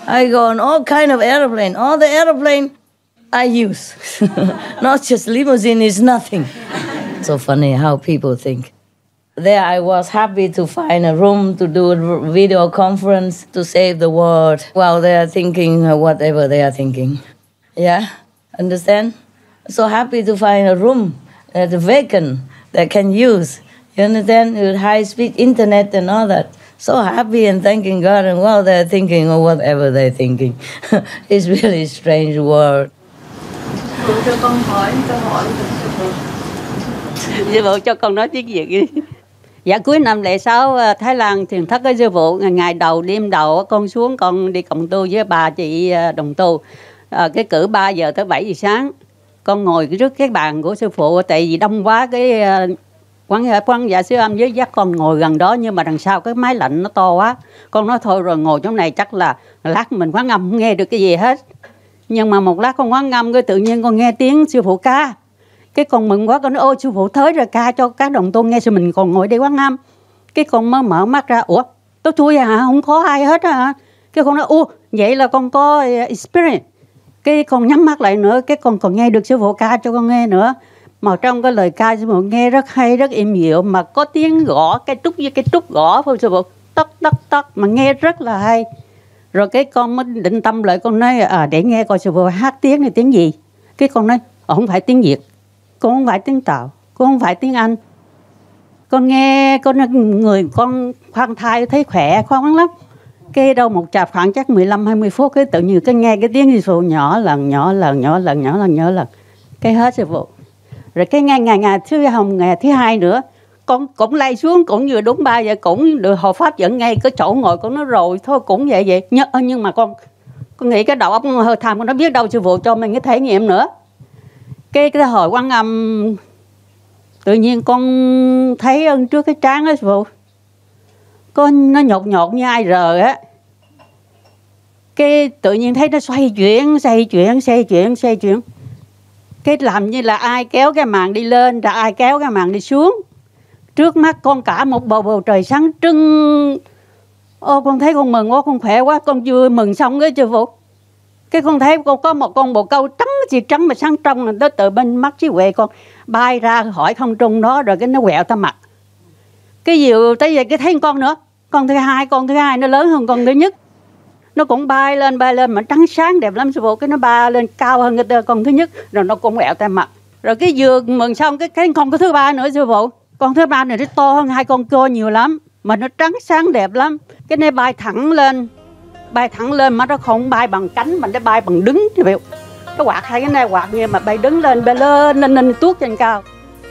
I go on all kind of airplane. All the airplane I use. Not just limousine is nothing. So funny how people think. There I was happy to find a room to do a video conference to save the world while they are thinking whatever they are thinking. Yeah, understand? So happy to find a room that's vacant that can use. You understand? With high-speed internet and all that. So happy and thanking God, and while they're thinking or whatever they're thinking. It's really strange world. Cho con hỏi sư phụ cho con nói tiếng Việt đi. Dạ cuối năm lễ 6 Thái Lan thiền thất với sư phụ, ngày đầu đêm đầu con xuống con đi cộng tu với bà chị đồng tu. Cái cử 3 giờ tới 7 giờ sáng. Con ngồi trước cái bàn của sư phụ, tại vì đông quá cái quán dạ sư âm với dắt con ngồi gần đó, nhưng mà đằng sau cái máy lạnh nó to quá. Con nói thôi rồi ngồi trong này chắc là lát mình quán âm không nghe được cái gì hết. Nhưng mà một lát con quán âm cái tự nhiên con nghe tiếng sư phụ ca. Cái con mừng quá, con nói ôi sư phụ tới rồi ca cho các đồng tu nghe, rồi mình còn ngồi đây quán âm. Cái con mới mở mắt ra, ủa tôi thui hả, không có ai hết hả? Cái con nói vậy là con có experience. Cái con nhắm mắt lại nữa, cái con còn nghe được sư phụ ca cho con nghe nữa. Mà trong cái lời ca sư phụ nghe rất hay, rất êm dịu, mà có tiếng gõ cái trúc với cái trúc gõ của sư phụ, tóc tóc tóc mà nghe rất là hay. Rồi cái con mới định tâm lại, con nói để nghe coi sư phụ hát tiếng này tiếng gì. Cái con nói không phải tiếng Việt, con không phải tiếng Tàu, con không phải tiếng Anh. Con nghe con người con khoan thai thấy khỏe khoan lắm. Cái đâu một chạp khoảng chắc 15-20 phút cái tự nhiên cái nghe cái tiếng sư phụ nhỏ lần. Cái hết sư phụ. Rồi cái ngày thứ hai nữa, con cũng lay xuống, cũng vừa đúng 3 giờ cũng được hộ pháp dẫn ngay cái chỗ ngồi con nói rồi thôi cũng vậy. Nhưng mà con nghĩ cái đầu óc hơi tham, con nó biết đâu sư phụ cho mình cái thể nghiệm nữa. Cái hồi quán âm tự nhiên con thấy ơn trước cái trán đó sư phụ, con nó nhột như ai rờ á. Cái tự nhiên thấy nó xoay chuyển. Cái làm như là ai kéo cái màn đi lên, rồi ai kéo cái màn đi xuống. Trước mắt con cả một bầu trời sáng trưng. Con thấy con mừng quá, con khỏe quá. Con vừa mừng xong cái sư phụ, cái con thấy con có một con bồ câu trắng mà sáng trong, nó từ bên mắt trí huệ con bay ra khỏi không trung đó, rồi cái nó quẹo ta mặt. Cái diệu tới giờ cái thấy con nữa, con thứ hai nó lớn hơn con thứ nhất. Nó cũng bay lên mà trắng sáng đẹp lắm sư phụ. Cái nó bay lên cao hơn cái con thứ nhất, rồi nó cũng quẹo tay mặt. Rồi cái vừa mừng xong cái con có thứ ba nữa sư phụ. Con thứ ba này nó to hơn hai con cua nhiều lắm, mà nó trắng sáng đẹp lắm. Cái này bay thẳng lên mà nó không bay bằng cánh mà nó bay bằng đứng sư phụ. Nó quạt hai cái này quạt như mà bay đứng lên tuốt trên cao.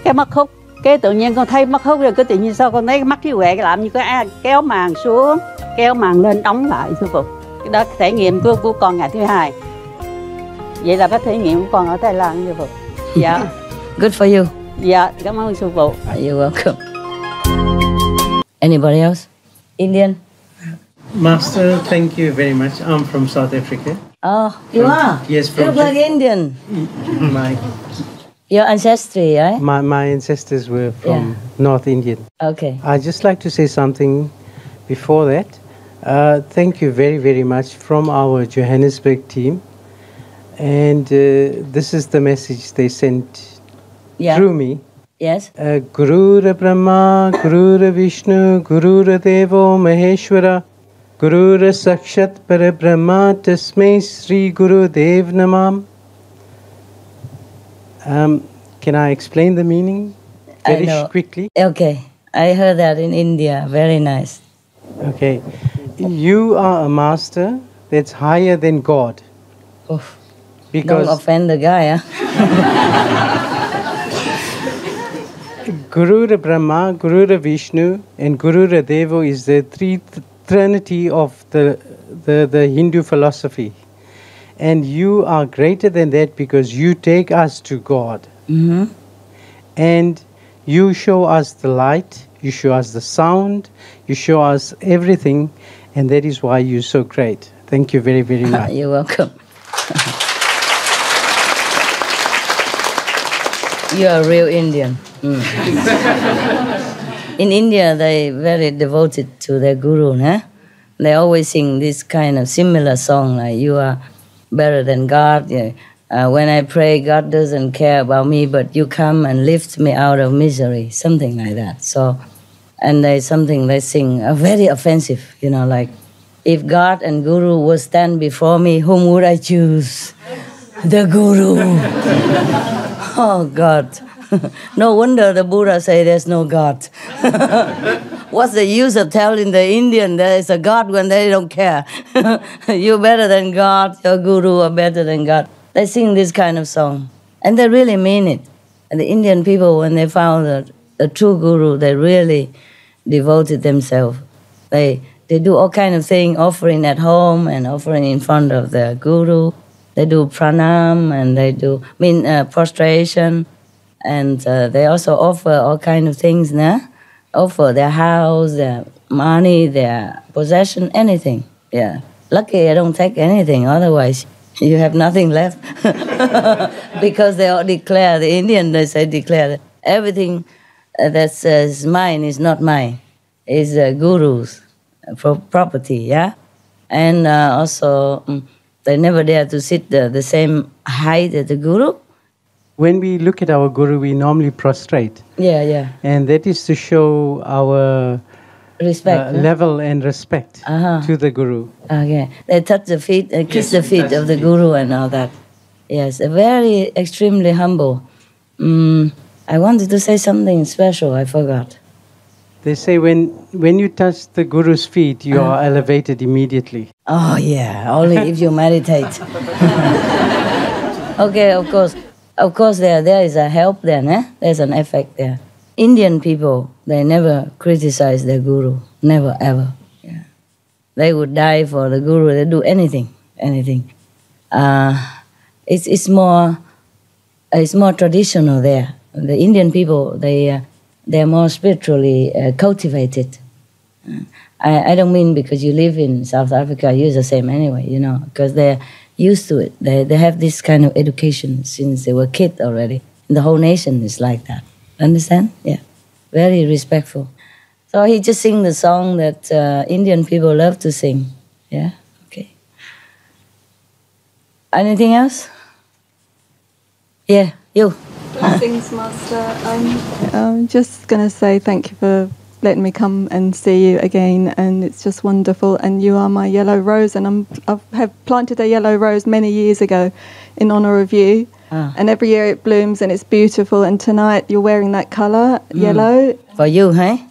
Cái mắt hút, cái tự nhiên con thấy mắt hút rồi, cái tự nhiên sao con thấy mắt trí huệ làm như cái kéo màn xuống, kéo màn lên đóng lại sư phụ. Cái đó thể nghiệm của con ngày thứ hai. Vậy là cái thể nghiệm của con ở Thái Lan sư phụ. Dạ. Good for you. Dạ, cảm ơn sư phụ. You're welcome. Anybody else? Indian? Master, thank you very much. I'm from South Africa. Oh, you are? Yes, from... You look like Indian. Your ancestry, right? My ancestors were from North Indian. Okay. I'd just like to say something before that. Thank you very, very much from our Johannesburg team. And this is the message they sent through me. Yes. Gurura Brahma, Gurura Vishnu, Gurura Devo Maheshwara, Gurura Sakshat Parabrahma, Tasmai Sri Guru Dev Namam. Can I explain the meaning very quickly? Okay. I heard that in India. Very nice. Okay. You are a master that's higher than God. Oof. Because don't offend the guy, huh? Gurura Brahma, Gurura Vishnu, and Gurura Devo is the trinity of the Hindu philosophy. And you are greater than that because you take us to God. And you show us the light, you show us the sound, you show us everything, and that is why you're so great. Thank you very, very much. You're welcome. You're a real Indian. In India, they very devoted to their guru. Huh? They always sing this kind of similar song, like you are better than God. Yeah. When I pray, God doesn't care about me, but you come and lift me out of misery, something like that. So, and there's something they sing, very offensive, you know, like, if God and Guru would stand before me, whom would I choose? The Guru. Oh, God. No wonder the Buddha say there's no God. What's the use of telling the Indian there is a God when they don't care? You're better than God, your Guru are better than God. They sing this kind of song, and they really mean it. And the Indian people, when they found the true Guru, they really devoted themselves. They do all kind of things, offering at home and offering in front of the Guru. They do pranam and they do prostration, and they also offer all kind of things. Nah? Offer their house, their money, their possession, anything. Yeah. Lucky I don't take anything, otherwise you have nothing left. Because they all declare, the Indian, they say declare that everything that's mine is not mine. It's Guru's property, yeah? And also, they never dare to sit the same height as the Guru. When we look at our Guru, we normally prostrate. Yeah, yeah. And that is to show our respect, level and respect to the Guru. Okay. They touch the feet, kiss the feet of the Guru and all that. Yes, very extremely humble. I wanted to say something special, I forgot. They say when you touch the Guru's feet, you are elevated immediately. Oh yeah, only if you meditate. Okay, of course there is a help there, eh? There's an effect there. Indian people, they never criticize their Guru, never ever. Yeah. They would die for the Guru, they do anything. It's more traditional there. The Indian people, they're more spiritually cultivated. I don't mean because you live in South Africa, you're the same anyway, you know, because they're used to it. They have this kind of education since they were kids already. And the whole nation is like that. Understand? Yeah. Very respectful. So he just sing the song that Indian people love to sing. Yeah? Okay. Anything else? Yeah, you. Blessings, Master. I'm just going to say thank you for letting me come and see you again, and it's just wonderful. And you are my yellow rose, and I have planted a yellow rose many years ago in honour of you. And every year it blooms and it's beautiful. And tonight you're wearing that colour, yellow. For you, hey?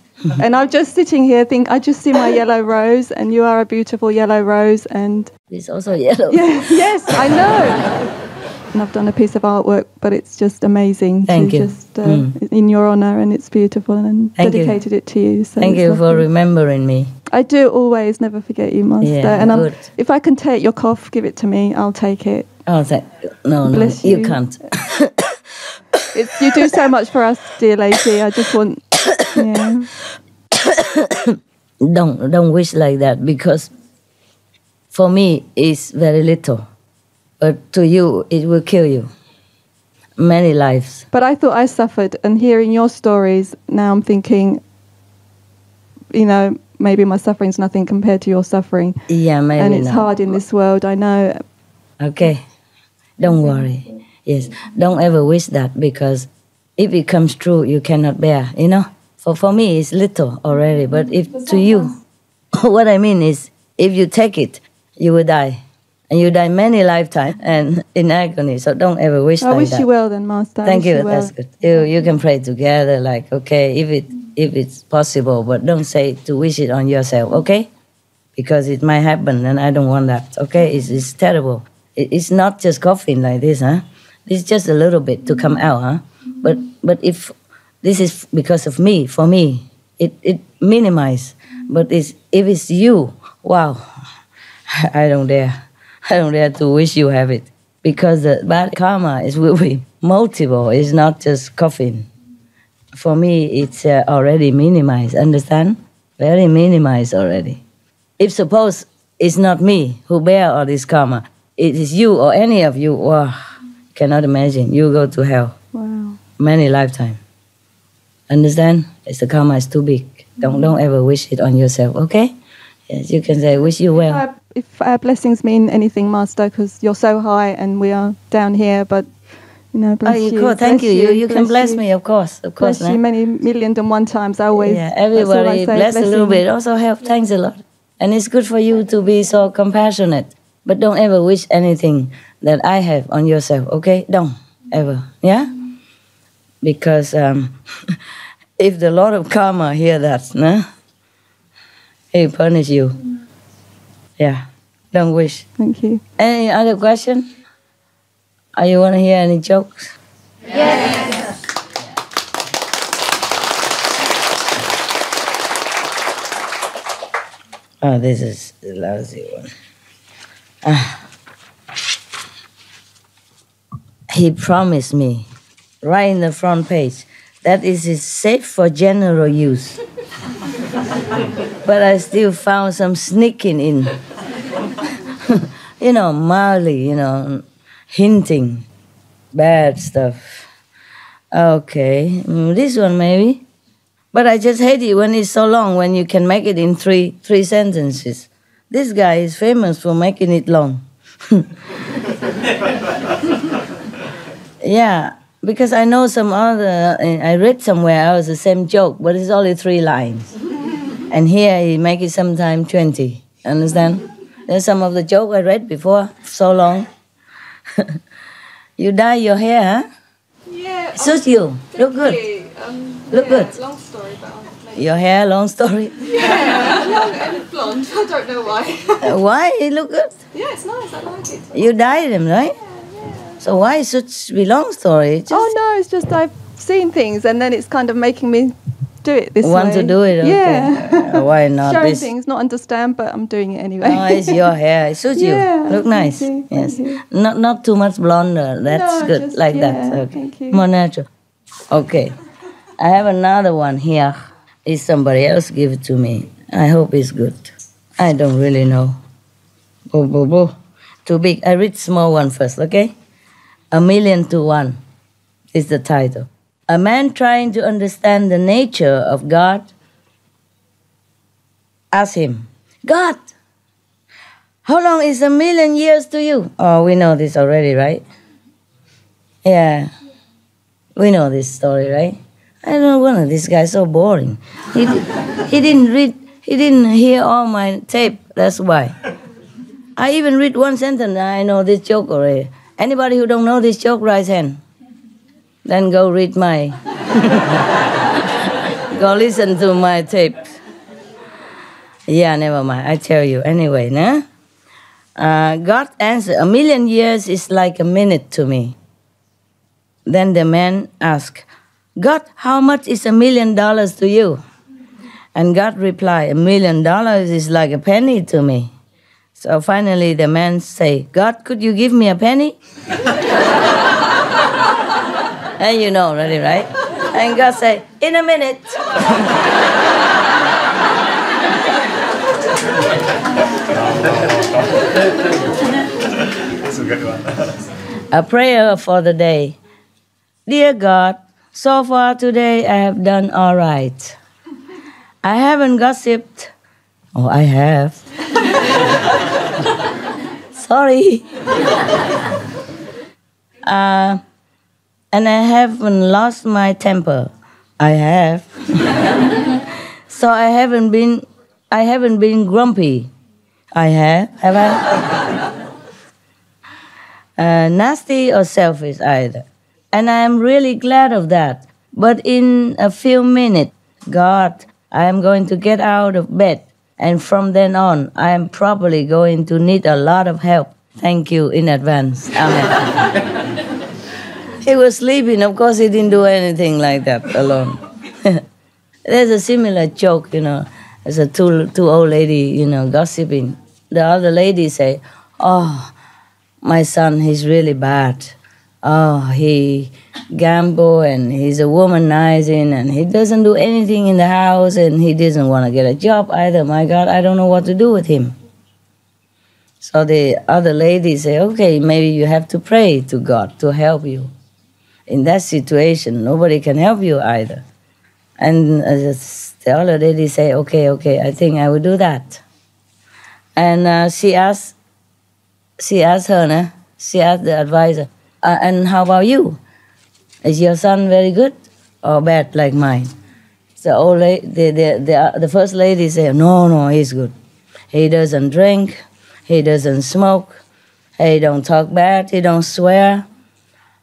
And I'm just sitting here, I just see my yellow rose, and you are a beautiful yellow rose. And it's also yellow. Yeah, yes, I know. And I've done a piece of artwork, but it's just amazing. Thank you. Just in your honour, and it's beautiful, and dedicated it to you. So Thank you for remembering me. I do always never forget you, Master. Yeah, and if I can take your cough, give it to me. I'll take it. Oh, no, Bless you can't. You do so much for us, dear lady. I just want, yeah. Don't wish like that, because for me it's very little, but to you it will kill you. Many lives. But I thought I suffered, and hearing your stories, now I'm thinking, you know, maybe my suffering's nothing compared to your suffering. Yeah, maybe and it's not. hard in this world, I know. Okay, don't worry. Yes, don't ever wish that, because if it comes true, you cannot bear, you know. For me, it's little already, but if to you, what I mean is, if you take it, you will die. And you die many lifetimes and in agony, so don't ever wish like that. I wish you well then, Master. Thank you, that's good. You can pray together, like, okay, if it's possible, but don't say to wish it on yourself, okay? Because it might happen, and I don't want that, okay? It's terrible. It's not just coughing like this, huh? It's just a little bit to come out, huh? But if this is because of me, for me, it minimizes. But if it's you, wow, I don't dare. I don't dare to wish you have it. Because the bad karma will be multiple. It's not just coughing. For me, it's already minimized. Understand? Very minimized already. If suppose it's not me who bear all this karma, it is you or any of you, wow, cannot imagine. You go to hell. Wow. Many lifetimes. Understand? It's the karma is too big. Don't ever wish it on yourself, okay? Yes, you can say, wish you well. If our blessings mean anything, Master, because you're so high and we are down here, but, bless you. Cool. Thank you. You can bless me, of course. Of course. Bless you many million and one times. I always. Yeah, everybody bless a little bit. Also help. Thanks a lot. And it's good for you to be so compassionate. But don't ever wish anything that I have on yourself, okay? Don't ever. Yeah? Because if the Lord of Karma hear that, no? He'll punish you. Yeah. Don't wish. Thank you. Any other question? Or you want to hear any jokes? Yes. Oh, this is the lousy one. He promised me, right in the front page, that it is safe for general use. But I still found some sneaking in. Mildly, hinting bad stuff. Okay, this one maybe. But I just hate it when it's so long, when you can make it in three sentences. This guy is famous for making it long. Yeah, because I know some other, I read somewhere else the same joke, but it's only 3 lines. And here he make it sometime 20, understand? There's some of the joke I read before, so long. You dye your hair, huh? Yeah. Suits you. Look good. Look good. Long story, but your hair, long story. Yeah, long and blonde. I don't know why. Why? It look good. Yeah, it's nice. I like it. You dyed them, right? Yeah. So why should it be long story? Just No, it's just I've seen things and then it's kind of making me do it this way. want to do it? Okay. Yeah. Why not Showing this? things, not understand, but I'm doing it anyway. Oh, it's your hair. It suits Yeah, you. Look nice. thank you, Yes. thank you. Not too much blonder. That's No, good. just- Like yeah, that. Okay. thank you. More natural. Okay. I have another one here. It's somebody else give it to me. I hope it's good. I don't really know. Too big. I read small one first, okay? 1,000,000 is the title. A man trying to understand the nature of God asked him, God, how long is 1,000,000 years to you? Oh, we know this already, right? Yeah. We know this story, right? I don't want this guy so boring. He didn't read, he didn't hear all my tape, that's why. I even read one sentence, I know this joke already. Anybody who don't know this joke, raise hand. Then go read my, go listen to my tape. Yeah, never mind, I tell you. Anyway, nah? God answered, 1,000,000 years is like a minute to me. Then the man asked, God, how much is $1,000,000 to you? And God replied, $1,000,000 is like a penny to me. So finally the man say, God, could you give me a penny? And you know already, right? And God say, in a minute. A prayer for the day. Dear God, so far today I have done all right. I haven't gossiped. Oh, I have. Sorry. And I haven't lost my temper. I have. So I haven't been grumpy. I have. Have I? Nasty or selfish either. And I am really glad of that. But in a few minutes, God, I am going to get out of bed. And from then on, I am probably going to need a lot of help. Thank you in advance. Amen. He was sleeping. Of course, he didn't do anything like that alone. There's a similar joke, There's a two old lady, gossiping. The other lady say, oh, my son, he's really bad. Oh, he gamble and he's a womanizing and he doesn't do anything in the house and he doesn't want to get a job either. My God, I don't know what to do with him. So the other lady say, okay, maybe you have to pray to God to help you. In that situation, nobody can help you either. And the other lady say, okay, I think I will do that. And she asked the advisor, and how about you? Is your son very good or bad like mine? The first lady said, no, he's good. He doesn't drink, he doesn't smoke, he don't talk bad, he don't swear,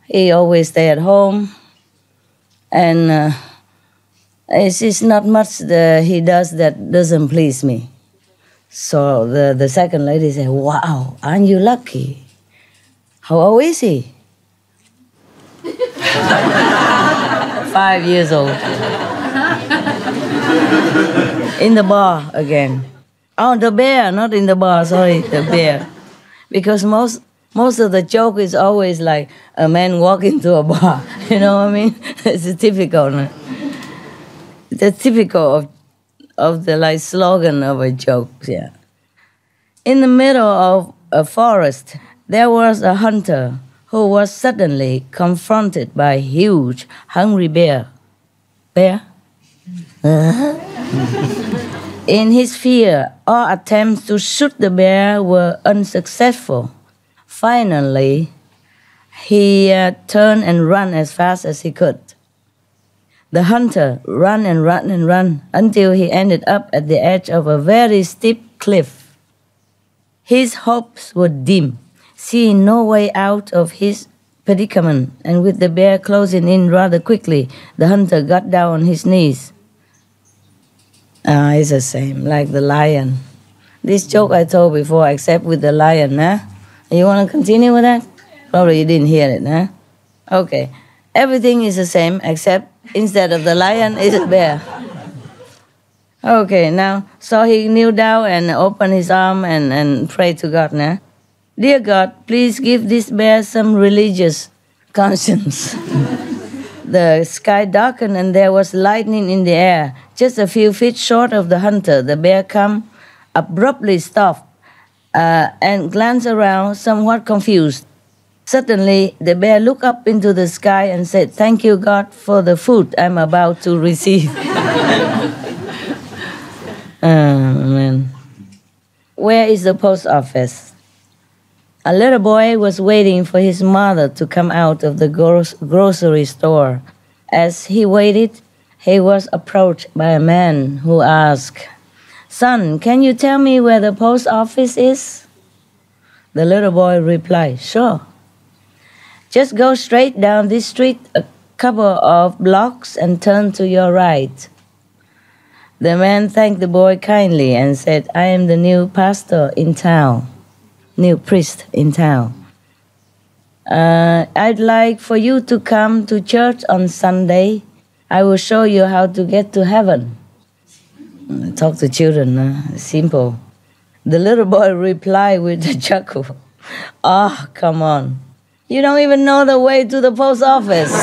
he always stay at home, and it's not much he does that doesn't please me. So the second lady said, wow, aren't you lucky? How old is he? 5 years old. In the bar again. Oh, the bear, not in the bar, sorry, the bear. Because most of the joke is always like a man walking to a bar. You know what I mean? It's typical. No? It's typical of the like slogan of a joke, yeah. In the middle of a forest, there was a hunter who was suddenly confronted by a huge, hungry bear. Bear? In his fear, all attempts to shoot the bear were unsuccessful. Finally, he turned and ran as fast as he could. The hunter ran and ran and ran until he ended up at the edge of a very steep cliff. His hopes were dim, seeing no way out of his predicament, and with the bear closing in rather quickly, the hunter got down on his knees. It's the same, like the lion. This joke I told before, except with the lion, huh? You want to continue with that? Probably you didn't hear it, huh? Okay. Everything is the same, except instead of the lion, it's a bear. Okay, now, so he kneeled down and opened his arm and prayed to God, nah? Dear God, please give this bear some religious conscience. The sky darkened and there was lightning in the air. Just a few feet short of the hunter, the bear came, abruptly stopped, and glanced around, somewhat confused. Suddenly, the bear looked up into the sky and said, "Thank you, God, for the food I'm about to receive." Man. Where is the post office? A little boy was waiting for his mother to come out of the grocery store. As he waited, he was approached by a man who asked, "Son, can you tell me where the post office is?" The little boy replied, "Sure. Just go straight down this street a couple of blocks and turn to your right." The man thanked the boy kindly and said, "I am the new pastor in town, new priest in town. I'd like for you to come to church on Sunday. I will show you how to get to heaven." Talk to children, simple. The little boy replied with a chuckle, "Oh, come on. You don't even know the way to the post office."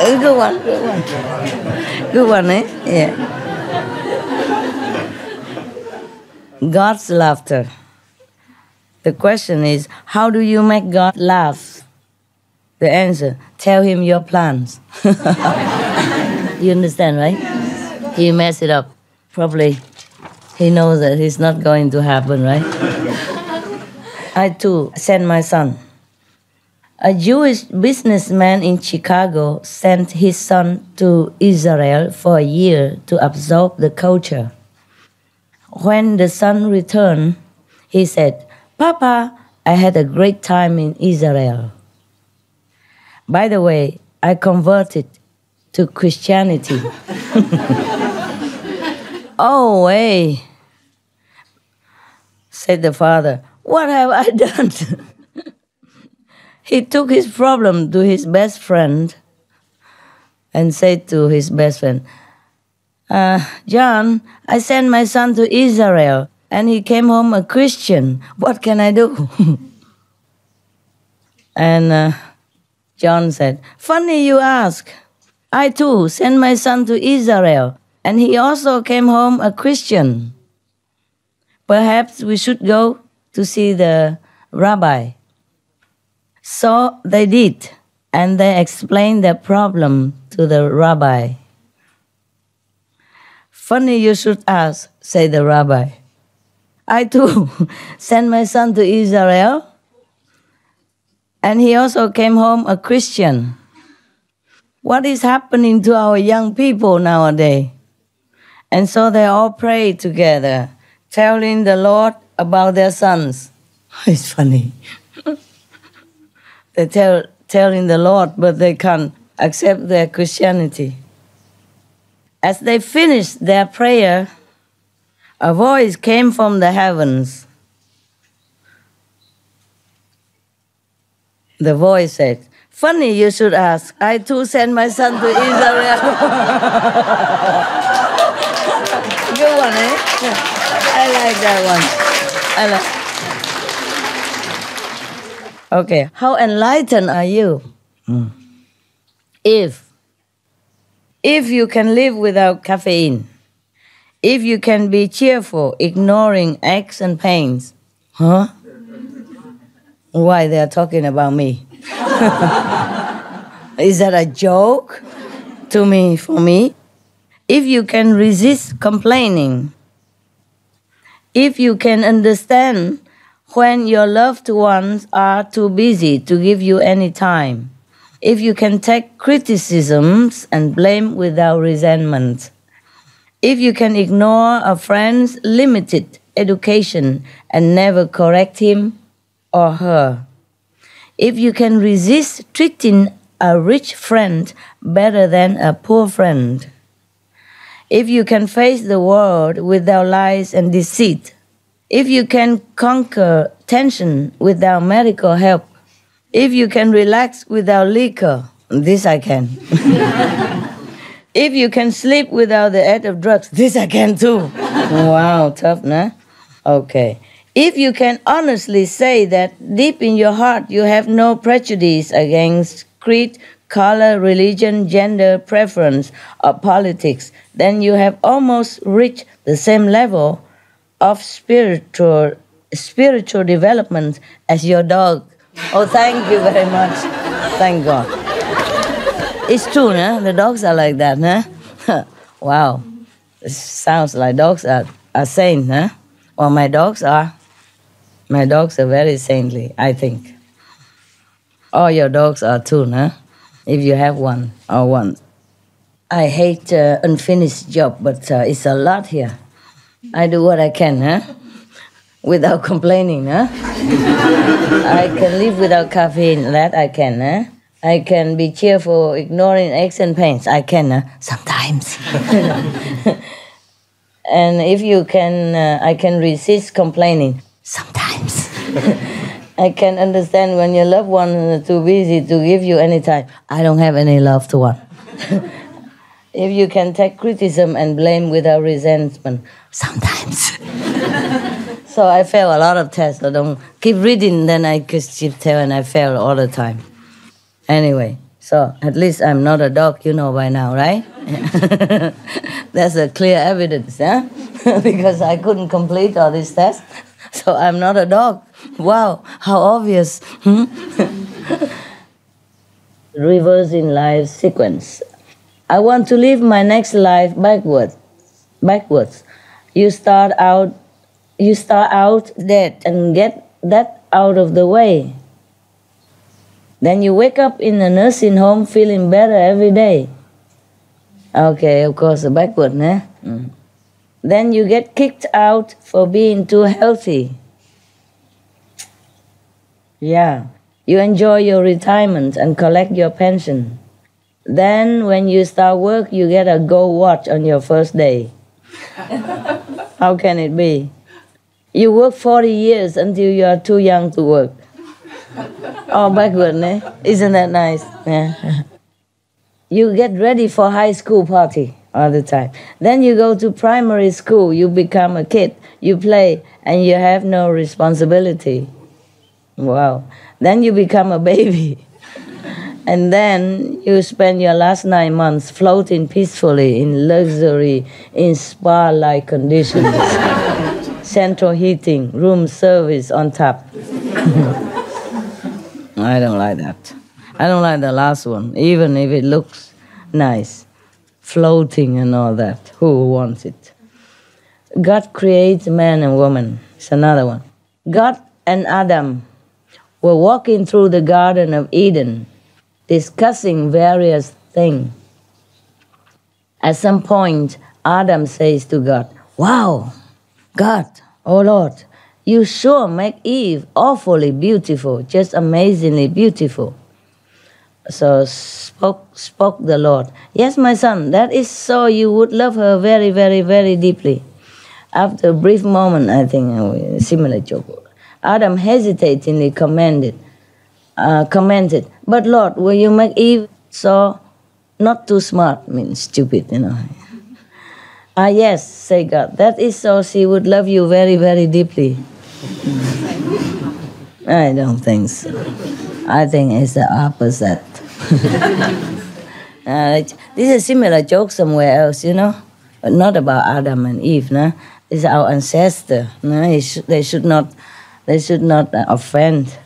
Good one, good one. Good one, eh? Yeah. God's laughter. The question is, how do you make God laugh? The answer, tell him your plans. You understand, right? He messed it up. Probably he knows that it's not going to happen, right? I too sent my son. A Jewish businessman in Chicago sent his son to Israel for a year to absorb the culture. When the son returned, he said, "Papa, I had a great time in Israel. By the way, I converted to Christianity." "Oh, way," said the father. "What have I done?" He took his problem to his best friend and said to his best friend, "John, I sent my son to Israel. and he came home a Christian. What can I do? And John said, funny you ask. I too sent my son to Israel, and he also came home a Christian. Perhaps we should go to see the rabbi. So they did, and they explained their problem to the rabbi. Funny you should ask, said the rabbi. I too sent my son to Israel, and he also came home a Christian. What is happening to our young people nowadays? And so they all prayed together, telling the Lord about their sons. It's funny. They telling the Lord, but they can't accept their Christianity. As they finished their prayer, a voice came from the heavens. The voice said, funny you should ask. I too sent my son to Israel. Good one, eh? I like that one. Okay, how enlightened are you? If you can live without caffeine, if you can be cheerful, ignoring aches and pains, huh? Why they are talking about me? Is that a joke to me, for me? If you can resist complaining, if you can understand when your loved ones are too busy to give you any time, if you can take criticisms and blame without resentment, if you can ignore a friend's limited education and never correct him or her, if you can resist treating a rich friend better than a poor friend, if you can face the world without lies and deceit, if you can conquer tension without medical help, if you can relax without liquor, this I can. If you can sleep without the aid of drugs, this I can too. Wow, tough, nah? Okay. If you can honestly say that deep in your heart you have no prejudice against creed, color, religion, gender, preference, or politics, then you have almost reached the same level of spiritual development as your dog. Oh, thank you very much. Thank God. It's true, nah? The dogs are like that, nah? Wow. It sounds like dogs are sane, huh? Well, my dogs are very saintly, I think. All your dogs are too, huh? If you have one or one. I hate unfinished job, but it's a lot here. I do what I can, huh? Without complaining, huh? I can live without caffeine, that I can, huh? I can be cheerful, ignoring aches and pains, I can, huh? Sometimes. And if you can, I can resist complaining, sometimes. I can understand when your loved one is too busy to give you any time. I don't have any loved one. If you can take criticism and blame without resentment, sometimes. So I fail a lot of tests. I don't keep reading, then I just tell and I fail all the time. Anyway, so at least I'm not a dog, you know by now, right? That's a clear evidence, huh? Because I couldn't complete all these tests. So I'm not a dog. Wow, how obvious. Reversing life sequence. I want to live my next life backwards. You start out dead and get that out of the way. Then you wake up in a nursing home feeling better every day. Okay, of course, backward, né? Then you get kicked out for being too healthy. Yeah. You enjoy your retirement and collect your pension. Then when you start work, you get a gold watch on your first day. How can it be? You work 40 years until you are too young to work. Oh, backward, né? Isn't that nice? Yeah. You get ready for high school party. all the time. Then you go to primary school, you become a kid, you play, and you have no responsibility. Wow. Then you become a baby. And then you spend your last 9 months floating peacefully in luxury, in spa-like conditions. Central heating, room service on top. I don't like that. I don't like the last one, even if it looks nice. Floating and all that. Who wants it? God creates man and woman. It's another one. God and Adam were walking through the Garden of Eden, discussing various things. At some point, Adam says to God, "Wow, God, oh Lord, you sure make Eve awfully beautiful, just amazingly beautiful." So spoke the Lord, "Yes, my son, that is so. You would love her very, very, very deeply." After a brief moment, I think, a similar joke, Adam hesitatingly commented, "But Lord, will you make Eve so not too smart?" Means stupid, you know. Yes, say God, that is so. She would love you very, very deeply. I don't think so. I think it's the opposite. This is a similar joke somewhere else, you know, but not about Adam and Eve. No? It's our ancestor. No? They should not offend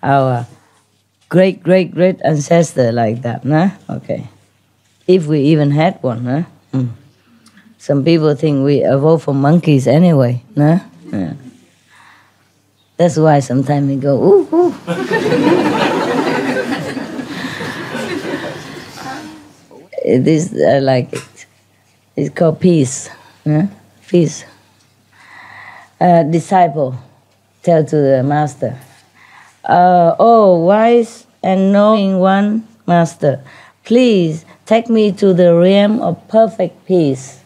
our great, great, great ancestor like that. No? Okay. If we even had one. No? Some people think we evolved from monkeys anyway. No? Yeah. That's why sometimes we go, ooh, ooh. I like it. It's called peace. Yeah? Peace. Disciple tell to the master, "Oh, wise and knowing one, master, please take me to the realm of perfect peace."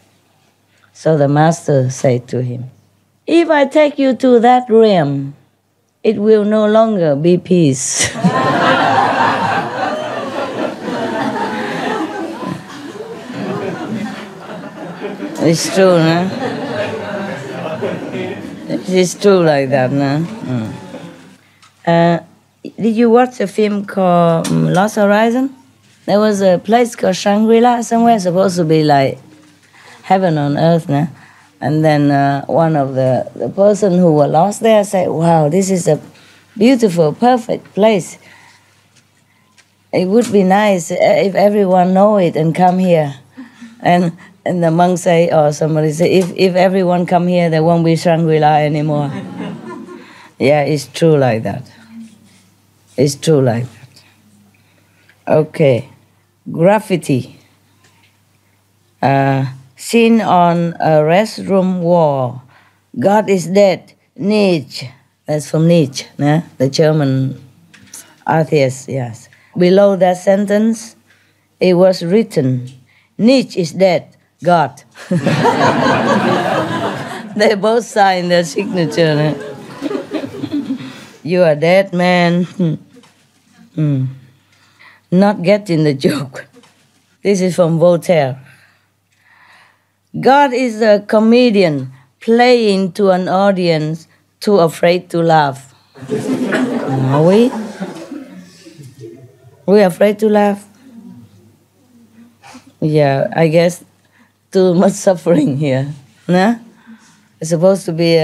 So the master said to him, "If I take you to that realm, it will no longer be peace." It's true, no? It's true like that, no? Did you watch a film called Lost Horizon? There was a place called Shangri-La somewhere, supposed to be like heaven on earth, no? And then one of the person who were lost there said, "Wow, this is a beautiful, perfect place. It would be nice if everyone know it and come here." And the monk say, or somebody say, if everyone come here, there won't be Shangri-La anymore. Yeah, it's true like that. It's true like that. Okay. Graffiti. Seen on a restroom wall. God is dead. Nietzsche. That's from Nietzsche, né? The German atheist, yes. Below that sentence, it was written, "Nietzsche is dead. God." They both signed their signature. Né? You are dead, man. Not getting the joke. This is from Voltaire. God is a comedian playing to an audience too afraid to laugh. Are we? We afraid to laugh? Yeah, I guess too much suffering here. No? It's supposed to be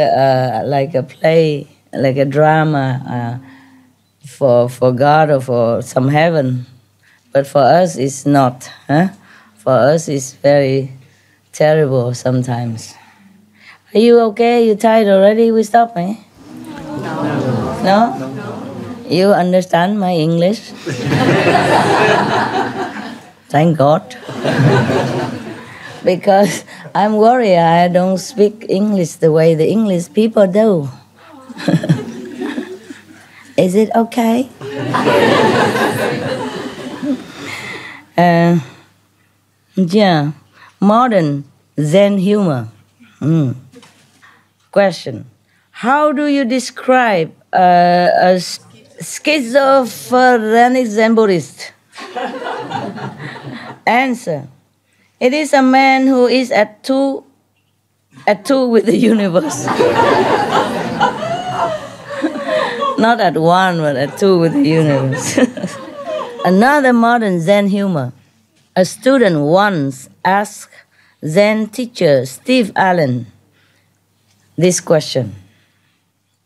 like a play, like a drama for God or for some heaven. But for us, it's not. Huh? For us, it's very terrible sometimes. Are you okay? You tired already? We stop, eh? No? You understand my English? Thank God. Because I'm worried I don't speak English the way the English people do. Is it okay? Yeah, modern Zen humor. Question: how do you describe a schizophrenic Zen Buddhist? Answer: It is a man who is at two with the universe. Not at one, but at two with the universe. Another modern Zen humor. A student once asked Zen teacher Steve Allen this question.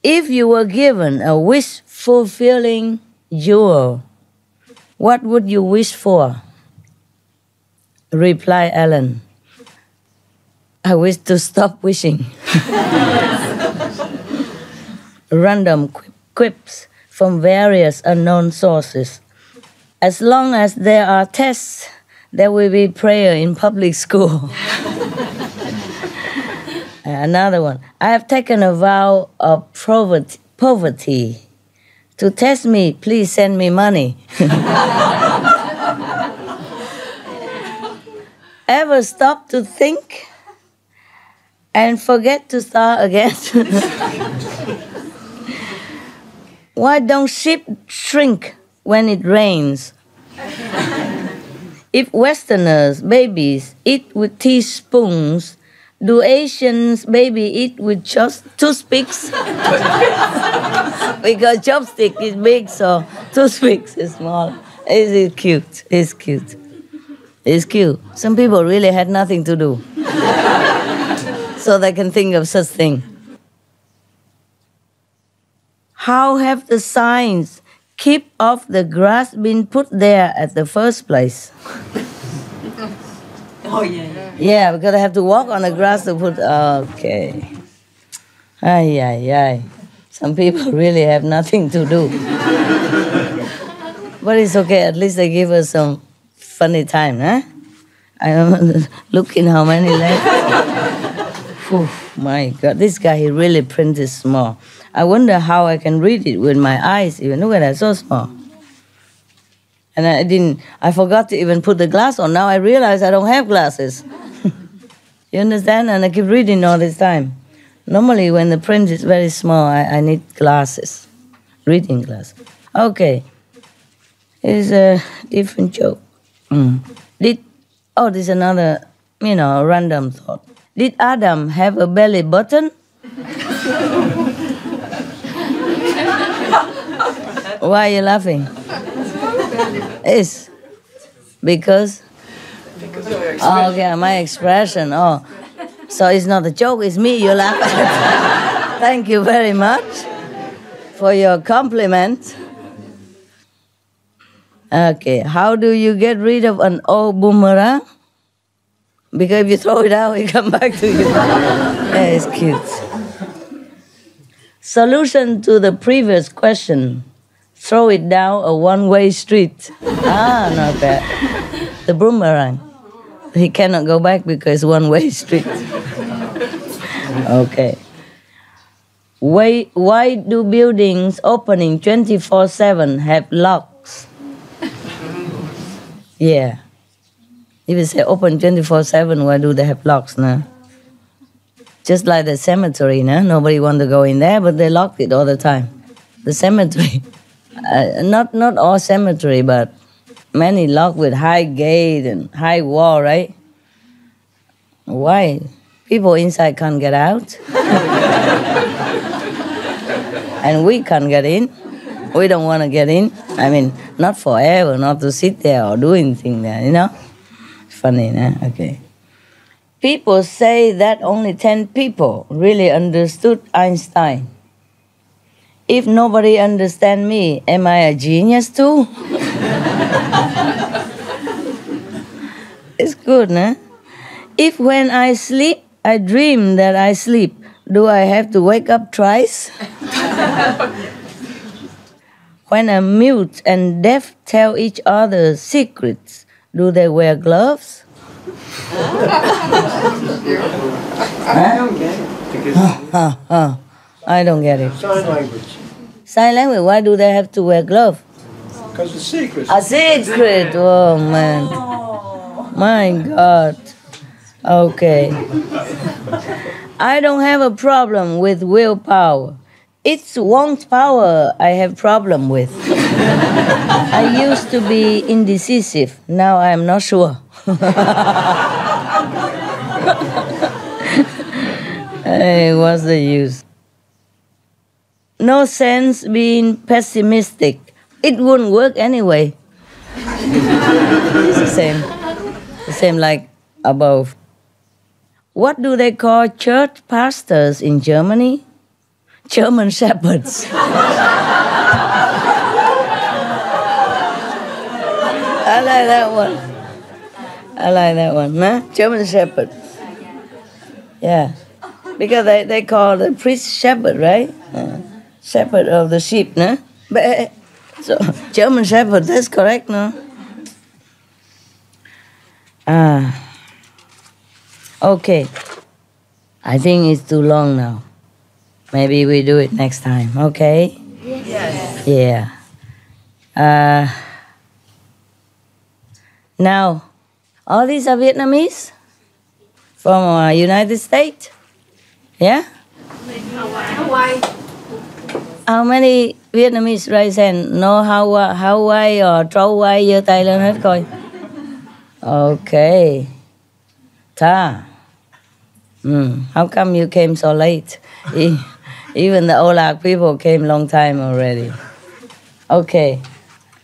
If you were given a wish-fulfilling jewel, what would you wish for? Reply Allen, I wish to stop wishing. Random quips from various unknown sources. As long as there are tests, there will be prayer in public school. Another one. I have taken a vow of poverty. To test me, please send me money. Ever stop to think and forget to start again? Why don't sheep shrink when it rains? If Westerners, babies, eat with teaspoons, do Asians, baby, eat with toothpicks? Because chopstick is big, so toothpicks is small. It's cute. It's cute. It's cute. Some people really had nothing to do, so they can think of such thing. How have the signs "keep off the grass" been put there at the first place? Oh, yeah. Yeah, because I have to walk on the grass to put. Okay. Ay. Some people really have nothing to do. But it's okay. At least they give us some funny time, huh? I don't look in how many left. Whew, my God, this guy, he really printed small. I wonder how I can read it with my eyes even. Look at that, so small. And I forgot to even put the glass on. Now I realize I don't have glasses. You understand? And I keep reading all this time. Normally when the print is very small, I need glasses, reading glasses. Okay, here's a different joke. This is another, random thought. Did Adam have a belly button? Why are you laughing? It's because okay, my expression. Oh, so it's not a joke, it's me you laugh at. Thank you very much for your compliment. Okay, how do you get rid of an old boomerang? Because if you throw it out, it comes back to you. Yeah, it's cute. Solution to the previous question. Throw it down a one-way street. Not bad. The boomerang. He cannot go back because one-way street. Okay. Why do buildings opening 24/7 have locks? Yeah. If you say open 24/7, why do they have locks now? Just like the cemetery, no? Nobody want to go in there, but they lock it all the time. The cemetery. Not all cemetery, but many locked with high gate and high wall, right? Why? People inside can't get out. And we can't get in. We don't want to get in. I mean, not forever, not to sit there or do anything there, Funny, no? Okay. People say that only 10 people really understood Einstein. If nobody understands me, am I a genius too? It's good, no? If when I sleep, I dream that I sleep, do I have to wake up twice? When a mute and deaf tell each other secrets, do they wear gloves? I don't get it. I don't get it. Sign language. Sign language, why do they have to wear gloves? Because it's secret. A secret! Oh, man. My God. Okay. I don't have a problem with willpower. It's want power I have problem with. I used to be indecisive. Now I'm not sure. Hey, what's the use? No sense being pessimistic. It wouldn't work anyway. It's the same like above. What do they call church pastors in Germany? German shepherds. I like that one. I like that one, huh? German shepherd. Yeah. Because they call the priest shepherd, right? Shepherd of the sheep, no? But, so, German shepherd, that's correct, no? Okay. I think it's too long now. Maybe we do it next time, okay? Yes. Yeah. Now, all these are Vietnamese from United States? Yeah? Hawaii. How many Vietnamese raise hand? No Hawaii or Hawaii, giơ tay lên hết coi. Okay. Ta. How come you came so late? Even the Olag people came long time already. Okay.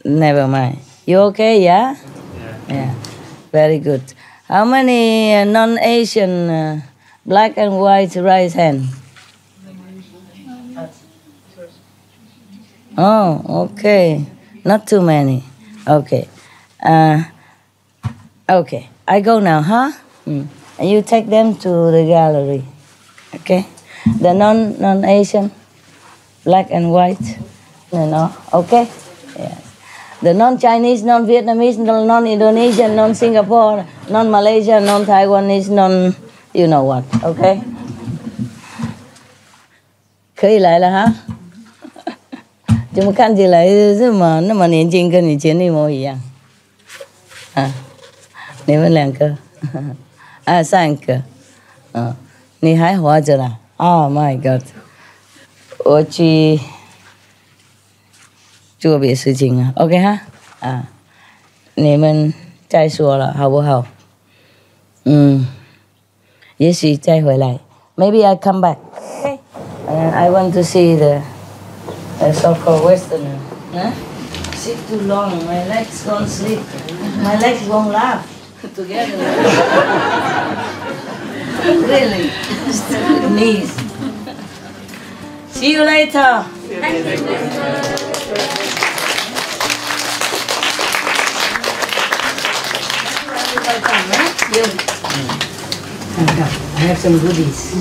Never mind. You okay, yeah? Yeah. Very good. How many non-Asian black and white raise hand? Oh, okay. Not too many. Okay. Okay. I go now, huh? And you take them to the gallery. Okay? The non-Asian, black and white. No? Okay? Yeah. The non-Chinese, non-Vietnamese, non-Indonesian, non-Singapore, non-Malaysia, non-Taiwanese, you know what, okay? 可以来了哈？怎么看起来这么那么年轻，跟以前一模一样？你们两个，3个，你还活着啦 ？Oh my God！ 我去做别事情啊 ，OK 哈？你们再说了好不好？也许再回来。Maybe I come back. Okay. I want to see the so-called Westerner. Huh? Sit too long, my legs won't sleep. My legs won't laugh together. Really, knees. See you later. I have some goodies.